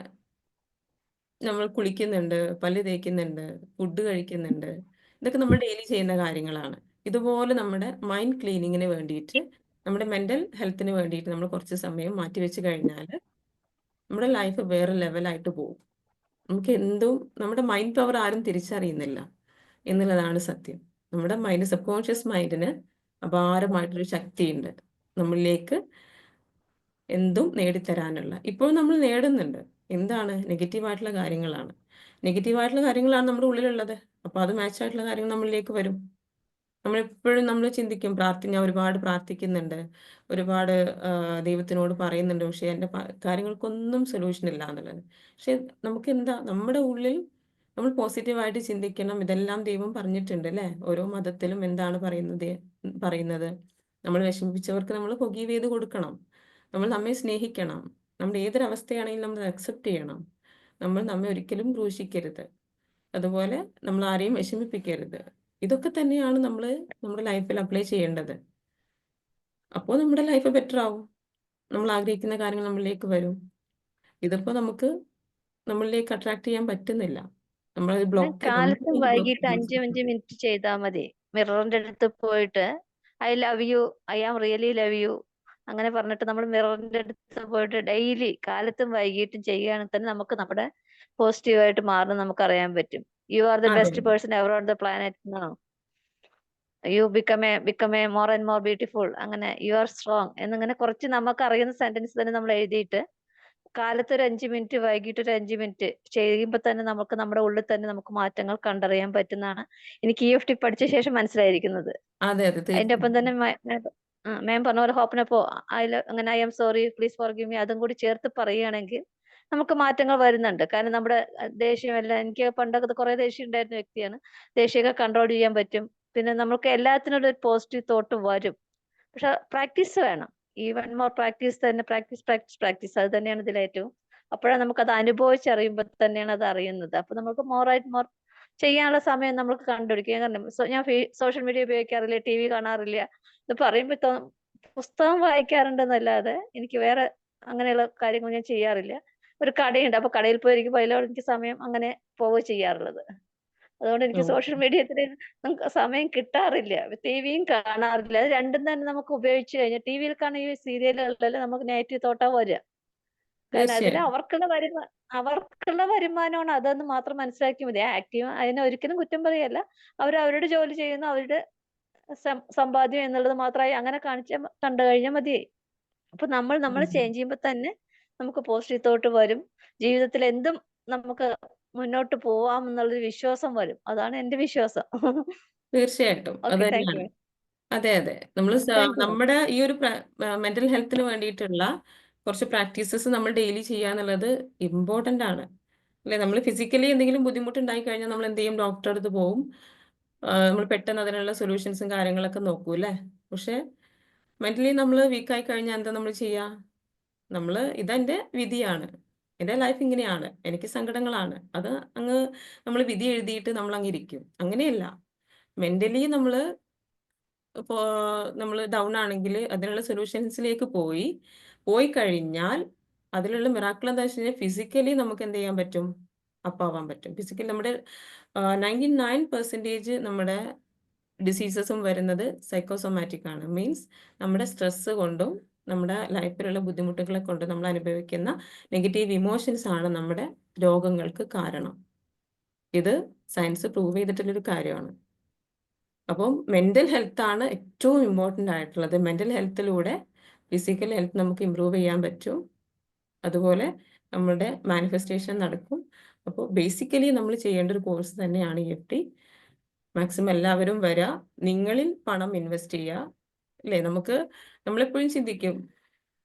നമ്മൾ കുളിക്കുന്നുണ്ട്, പല്ല് തേക്കുന്നുണ്ട്, ഫുഡ് കഴിക്കുന്നുണ്ട്. ഇതൊക്കെ നമ്മൾ ഡെയിലി ചെയ്യുന്ന കാര്യങ്ങളാണ്. ഇതുപോലെ നമ്മുടെ മൈൻഡ് ക്ലീനിങ്ങിന് വേണ്ടിയിട്ട്, നമ്മുടെ മെന്റൽ ഹെൽത്തിന് വേണ്ടിയിട്ട് നമ്മൾ കുറച്ച് സമയം മാറ്റി വെച്ച് കഴിഞ്ഞാൽ നമ്മുടെ ലൈഫ് വേറെ ലെവലായിട്ട് പോകും. നമുക്ക് എന്തും നമ്മുടെ മൈൻഡ് പവർ ആരും തിരിച്ചറിയുന്നില്ല എന്നുള്ളതാണ് സത്യം. നമ്മുടെ മൈൻഡ്, സബ് കോൺഷ്യസ് മൈൻഡിന് അപാരമായിട്ടൊരു ശക്തിയുണ്ട് നമ്മളിലേക്ക് എന്തും നേടിത്തരാനുള്ള. ഇപ്പോൾ നമ്മൾ നേടുന്നുണ്ട്. എന്താണ്? നെഗറ്റീവായിട്ടുള്ള കാര്യങ്ങളാണ്. നെഗറ്റീവായിട്ടുള്ള കാര്യങ്ങളാണ് നമ്മുടെ ഉള്ളിലുള്ളത്. അപ്പോൾ അത് മാച്ചായിട്ടുള്ള കാര്യങ്ങൾ നമ്മളിലേക്ക് വരും. നമ്മളെപ്പോഴും നമ്മൾ ചിന്തിക്കും, ഞാൻ ഒരുപാട് പ്രാർത്ഥിക്കുന്നുണ്ട്, ഒരുപാട് ദൈവത്തിനോട് പറയുന്നുണ്ട്, പക്ഷേ എൻ്റെ കാര്യങ്ങൾക്കൊന്നും സൊല്യൂഷൻ ഇല്ല എന്നുള്ളത്. പക്ഷെ നമുക്ക് എന്താ, നമ്മുടെ ഉള്ളിൽ നമ്മൾ പോസിറ്റീവായിട്ട് ചിന്തിക്കണം. ഇതെല്ലാം ദൈവം പറഞ്ഞിട്ടുണ്ട് അല്ലേ? ഓരോ മതത്തിലും എന്താണ് പറയുന്നത്, നമ്മൾ വിഷമിപ്പിച്ചവർക്ക് നമ്മൾ ഫൊഗീവ് ചെയ്ത് കൊടുക്കണം. നമ്മൾ നമ്മെ സ്നേഹിക്കണം. നമ്മുടെ ഏതൊരവസ്ഥയാണെങ്കിലും നമ്മൾ അക്സെപ്റ്റ് ചെയ്യണം. നമ്മൾ നമ്മെ ഒരിക്കലും ക്രൂശിക്കരുത്. അതുപോലെ നമ്മൾ ആരെയും വിഷമിപ്പിക്കരുത്. ഇതൊക്കെ തന്നെയാണ് നമ്മൾ നമ്മുടെ ലൈഫിൽ അപ്ലൈ ചെയ്യേണ്ടത്. അപ്പോൾ നമ്മുടെ ലൈഫ് ബെറ്റർ ആവും. നമ്മൾ ആഗ്രഹിക്കുന്ന കാര്യങ്ങൾ നമ്മളിലേക്ക് വരും. ഇതിപ്പോൾ നമ്മളിലേക്ക് അട്രാക്ട് ചെയ്യാൻ പറ്റുന്നില്ല. നമ്മളത് കാലത്തും വൈകിട്ട് 5 മിനിറ്റ് ചെയ്താൽ മതി. മിററിന്റെ അടുത്ത് പോയിട്ട് I love you, I am really love you അങ്ങനെ പറഞ്ഞിട്ട് നമ്മൾ മിററിന്റെ അടുത്ത് പോയിട്ട് ഡെയിലി കാലത്തും വൈകിട്ടും ചെയ്യുകയാണെങ്കിൽ തന്നെ നമുക്ക് നമ്മുടെ പോസിറ്റീവായിട്ട് മാറുന്നത് നമുക്ക് അറിയാൻ പറ്റും. യു ആർ ദ അതെ. Best person ever on the planet. You become A more and more beautiful. അങ്ങനെ യു ആർ സ്ട്രോങ് എന്നിങ്ങനെ കുറച്ച് നമുക്ക് അറിയുന്ന സെന്റൻസ് തന്നെ നമ്മൾ എഴുതിയിട്ട് കാലത്ത് ഒരു 5 മിനിറ്റ് വൈകിട്ട് ഒരു 5 മിനിറ്റ് ചെയ്യുമ്പോൾ തന്നെ നമുക്ക് നമ്മുടെ ഉള്ളിൽ തന്നെ നമുക്ക് മാറ്റങ്ങൾ കണ്ടറിയാൻ പറ്റുന്നതാണ് എനിക്ക് EFT പഠിച്ച ശേഷം മനസ്സിലായിരിക്കുന്നത്. അതെ അതെ അതിന്റെ ഒപ്പം തീർച്ചയായും. തന്നെ മാം പറഞ്ഞ പോലെ ഹോപ്പനപ്പോ അങ്ങനെ I am sorry please forgive me അതും കൂടി ചേർത്ത് പറയുകയാണെങ്കിൽ നമുക്ക് മാറ്റങ്ങൾ വരുന്നുണ്ട്. കാരണം നമ്മുടെ ദേഷ്യമെല്ലാം, എനിക്ക് പണ്ടൊക്കെ കുറെ ദേഷ്യം ഉണ്ടായിരുന്ന വ്യക്തിയാണ്. ദേഷ്യമൊക്കെ കൺട്രോൾ ചെയ്യാൻ പറ്റും. പിന്നെ നമുക്ക് എല്ലാത്തിനും ഒരു പോസിറ്റീവ് തോട്ട് വരും. പക്ഷെ പ്രാക്ടീസ് വേണം. ഈവൻ മോർ പ്രാക്ടീസ് തന്നെ, പ്രാക്ടീസ് അത് തന്നെയാണ് ഇതിലേറ്റവും. അപ്പോഴാണ് നമുക്കത് അനുഭവിച്ചറിയുമ്പോൾ തന്നെയാണ് അത് അറിയുന്നത്. അപ്പൊ നമുക്ക് മോർ ചെയ്യാനുള്ള സമയം നമുക്ക് കണ്ടുപിടിക്കുക. കാരണം ഞാൻ സോഷ്യൽ മീഡിയ ഉപയോഗിക്കാറില്ല, TV കാണാറില്ല. ഇത് പറയുമ്പോൾ പുസ്തകം വായിക്കാറുണ്ടെന്നല്ലാതെ എനിക്ക് വേറെ അങ്ങനെയുള്ള കാര്യങ്ങൾ ഞാൻ ചെയ്യാറില്ല. ഒരു കടയുണ്ട്, അപ്പൊ കടയിൽ പോയിരിക്കുമ്പോൾ അതിലോട് എനിക്ക് സമയം അങ്ങനെ പോവുക ചെയ്യാറുള്ളത്. അതുകൊണ്ട് എനിക്ക് സോഷ്യൽ മീഡിയത്തിൽ നമുക്ക് സമയം കിട്ടാറില്ല. TVയും കാണാറില്ല. അത് രണ്ടും തന്നെ നമുക്ക് ഉപയോഗിച്ച് കഴിഞ്ഞാൽ TV-യിൽ കാണുന്ന ഈ സീരിയലുകളിലെല്ലാം നമുക്ക് നെഗറ്റീവ് തോട്ടാ വരിക. കാരണം അതിൽ തീർച്ചയായും. അവർക്കുള്ള വരുമാനമാണ് അതെന്ന് മാത്രം മനസ്സിലാക്കി മതി. ആക്റ്റീവ് അതിനെ ഒരിക്കലും കുറ്റം പറയല്ല. അവരുടെ ജോലി ചെയ്യുന്നു, അവരുടെ സമ്പാദ്യം എന്നുള്ളത് മാത്രമായി അങ്ങനെ കണ്ടു കഴിഞ്ഞാൽ മതിയായി. അപ്പൊ നമ്മൾ ചേഞ്ച് ചെയ്യുമ്പോൾ തന്നെ നമുക്ക് പോസിറ്റീവ് തോട്ട് വരും. ജീവിതത്തിൽ എന്തും നമുക്ക് മുന്നോട്ട് പോവാം എന്നുള്ളൊരു വിശ്വാസം വരും. അതാണ് എന്റെ വിശ്വാസം. തീർച്ചയായിട്ടും അത് ഓക്കെ, താങ്ക് തന്നെയാണ്. യു. അതെ അതെ. നമ്മൾ താങ്ക് യു. നമ്മുടെ ഈ ഒരു മെന്റൽ ഹെൽത്തിന് വേണ്ടിയിട്ടുള്ള കുറച്ച് പ്രാക്ടീസസ് നമ്മൾ ഡെയിലി ചെയ്യാന്നുള്ളത് ഇമ്പോർട്ടൻ്റ് ആണ് അല്ലേ? നമ്മൾ ഫിസിക്കലി എന്തെങ്കിലും ബുദ്ധിമുട്ടുണ്ടായി കഴിഞ്ഞാൽ നമ്മൾ എന്ത് ചെയ്യും? ഡോക്ടറെ അടുത്ത് പോവും. നമ്മൾ പെട്ടെന്ന് അതിനുള്ള സൊല്യൂഷൻസും കാര്യങ്ങളൊക്കെ നോക്കൂ അല്ലേ? പക്ഷെ മെന്റലി നമ്മൾ വീക്കായി കഴിഞ്ഞാൽ എന്താ നമ്മൾ ചെയ്യുക? ഇതെന്റെ വിധിയാണ്, എൻ്റെ ലൈഫ് ഇങ്ങനെയാണ്, എനിക്ക് സങ്കടങ്ങളാണ്, അത് നമ്മൾ വിധി എഴുതിയിട്ട് നമ്മൾ അങ്ങ് ഇരിക്കും. അങ്ങനെയല്ല. മെന്റലി ഇപ്പോൾ നമ്മൾ ഡൗൺ ആണെങ്കിൽ അതിനുള്ള സൊല്യൂഷൻസിലേക്ക് പോയി കഴിഞ്ഞാൽ അതിലുള്ള മിറാക്കിൾ എന്താ വെച്ച് കഴിഞ്ഞാൽ ഫിസിക്കലി നമുക്ക് എന്ത് ചെയ്യാൻ പറ്റും? അപ്പാവാൻ പറ്റും. ഫിസിക്കലി നമ്മുടെ 99% നമ്മുടെ ഡിസീസസും വരുന്നത് സൈക്കോസൊമാറ്റിക് ആണ്. മീൻസ് നമ്മുടെ സ്ട്രെസ് കൊണ്ടും നമ്മുടെ ലൈഫിലുള്ള ബുദ്ധിമുട്ടുകളെ കൊണ്ടും നമ്മൾ അനുഭവിക്കുന്ന നെഗറ്റീവ് ഇമോഷൻസ് ആണ് നമ്മുടെ രോഗങ്ങൾക്ക് കാരണം. ഇത് സയൻസ് പ്രൂവ് ചെയ്തിട്ടുള്ളൊരു കാര്യമാണ്. അപ്പം മെന്റൽ ഹെൽത്ത് ആണ് ഏറ്റവും ഇമ്പോർട്ടൻ്റ് ആയിട്ടുള്ളത്. മെന്റൽ ഹെൽത്തിലൂടെ ഫിസിക്കൽ ഹെൽത്ത് നമുക്ക് ഇമ്പ്രൂവ് ചെയ്യാൻ പറ്റും. അതുപോലെ നമ്മുടെ മാനിഫെസ്റ്റേഷൻ നടക്കും. അപ്പോൾ ബേസിക്കലി നമ്മൾ ചെയ്യേണ്ട ഒരു കോഴ്സ് തന്നെയാണ് EFT. മാക്സിമം എല്ലാവരും വരിക, നിങ്ങളിൽ പണം ഇൻവെസ്റ്റ് ചെയ്യുക അല്ലേ? നമ്മളെപ്പോഴും ചിന്തിക്കും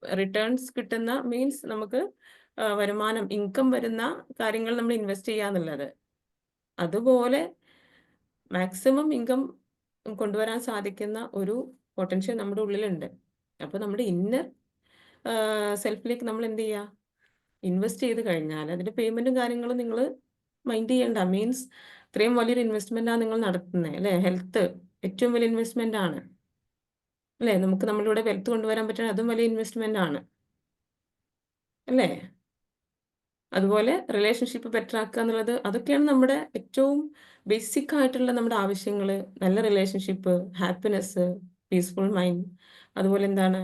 റിട്ടേൺസ് കിട്ടുന്ന മീൻസ് നമുക്ക് വരുമാനം, ഇൻകം വരുന്ന കാര്യങ്ങൾ നമ്മൾ ഇൻവെസ്റ്റ് ചെയ്യുക എന്നുള്ളത്. അതുപോലെ മാക്സിമം ഇൻകം കൊണ്ടുവരാൻ സാധിക്കുന്ന ഒരു പൊട്ടൻഷ്യൽ നമ്മുടെ ഉള്ളിലുണ്ട്. അപ്പോൾ നമ്മുടെ ഇന്നർ സെൽഫിലേക്ക് നമ്മൾ എന്ത് ചെയ്യുക? ഇൻവെസ്റ്റ് ചെയ്ത് കഴിഞ്ഞാൽ അതിൻ്റെ പേയ്മെൻറ്റും കാര്യങ്ങളും നിങ്ങൾ മൈൻഡ് ചെയ്യണ്ട. മീൻസ് ഇത്രയും വലിയൊരു ഇൻവെസ്റ്റ്മെൻറ്റാണ് നിങ്ങൾ നടത്തുന്നത് അല്ലേ? ഹെൽത്ത് ഏറ്റവും വലിയ ഇൻവെസ്റ്റ്മെൻ്റ് ആണ് അല്ലേ? നമുക്ക് നമ്മളിവിടെ വെൽത്ത് കൊണ്ടുവരാൻ പറ്റുന്ന അതും വലിയ ഇൻവെസ്റ്റ്മെൻ്റ് ആണ് അല്ലേ? അതുപോലെ റിലേഷൻഷിപ്പ് ബെറ്റർ ആക്കുക എന്നുള്ളത് അതൊക്കെയാണ് നമ്മുടെ ഏറ്റവും ബേസിക് ആയിട്ടുള്ള നമ്മുടെ ആവശ്യങ്ങൾ. നല്ല റിലേഷൻഷിപ്പ്, ഹാപ്പിനെസ്, പീസ്ഫുൾ മൈൻഡ്, അതുപോലെ എന്താണ്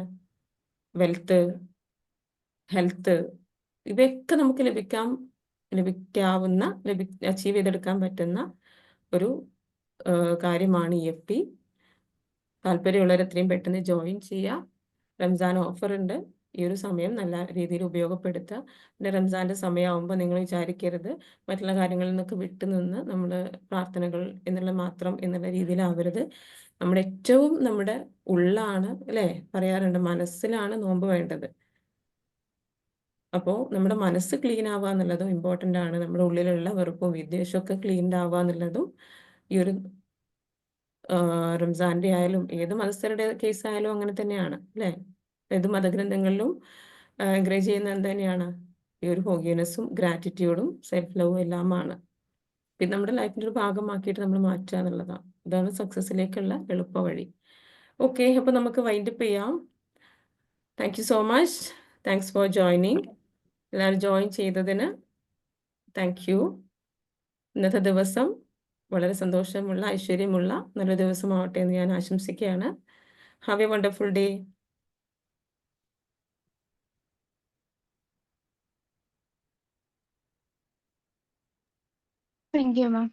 വെൽത്ത്, ഹെൽത്ത്, ഇവയൊക്കെ നമുക്ക് ലഭിക്കാവുന്ന അച്ചീവ് ചെയ്തെടുക്കാൻ പറ്റുന്ന ഒരു കാര്യമാണ് EFT. താല്പര്യമുള്ളവർ എത്രയും പെട്ടെന്ന് ജോയിൻ ചെയ്യുക. റംസാൻ ഓഫർ ഉണ്ട്. ഈ ഒരു സമയം നല്ല രീതിയിൽ ഉപയോഗപ്പെടുത്തുക. പിന്നെ റംസാൻ്റെ സമയമാകുമ്പോൾ നിങ്ങൾ വിചാരിക്കരുത് മറ്റുള്ള കാര്യങ്ങളിൽ നിന്നൊക്കെ വിട്ടുനിന്ന് നമ്മൾ പ്രാർത്ഥനകൾ എന്നുള്ള രീതിയിലാവരുത്. നമ്മുടെ ഉള്ളാണ്, അല്ലേ, പറയാറുണ്ട് മനസ്സിലാണ് നോമ്പ് വേണ്ടത്. അപ്പോൾ നമ്മുടെ മനസ്സ് ക്ലീൻ ആവുക എന്നുള്ളതും ഇമ്പോർട്ടൻ്റ് ആണ്. നമ്മുടെ ഉള്ളിലുള്ള വെറുപ്പും വിദ്വേഷമൊക്കെ ക്ലീൻഡ് ആവുക എന്നുള്ളതും ഈ ഒരു റംസാൻ്റെ ആയാലും ഏത് മതസ്ഥരുടെ കേസ് ആയാലും അങ്ങനെ തന്നെയാണ്, അല്ലേ. ഏത് മതഗ്രന്ഥങ്ങളിലും എൻകറേജ് ചെയ്യുന്നത് എന്ത് തന്നെയാണ്? ഈ ഒരു ഫോർഗീവ്നെസ്സും ഗ്രാറ്റിറ്റ്യൂഡും സെൽഫ് ലവും എല്ലാമാണ്. പിന്നെ നമ്മുടെ ലൈഫിൻ്റെ ഒരു ഭാഗമാക്കിയിട്ട് നമ്മൾ മാറ്റുക എന്നുള്ളതാണ്. ഇതാണ് സക്സസ്സിലേക്കുള്ള എളുപ്പ വഴി. ഓക്കെ, അപ്പോൾ നമുക്ക് വൈൻഡപ്പ് ചെയ്യാം. Thank you so much. Thanks for joining. എല്ലാവരും ജോയിൻ ചെയ്തതിന് താങ്ക് യു. ഇന്നത്തെ ദിവസം വളരെ സന്തോഷമുള്ള, ഐശ്വര്യമുള്ള നല്ലൊരു ദിവസമാവട്ടെ എന്ന് ഞാൻ ആശംസിക്കുകയാണ്. Have A wonderful day. Thank you ma'am.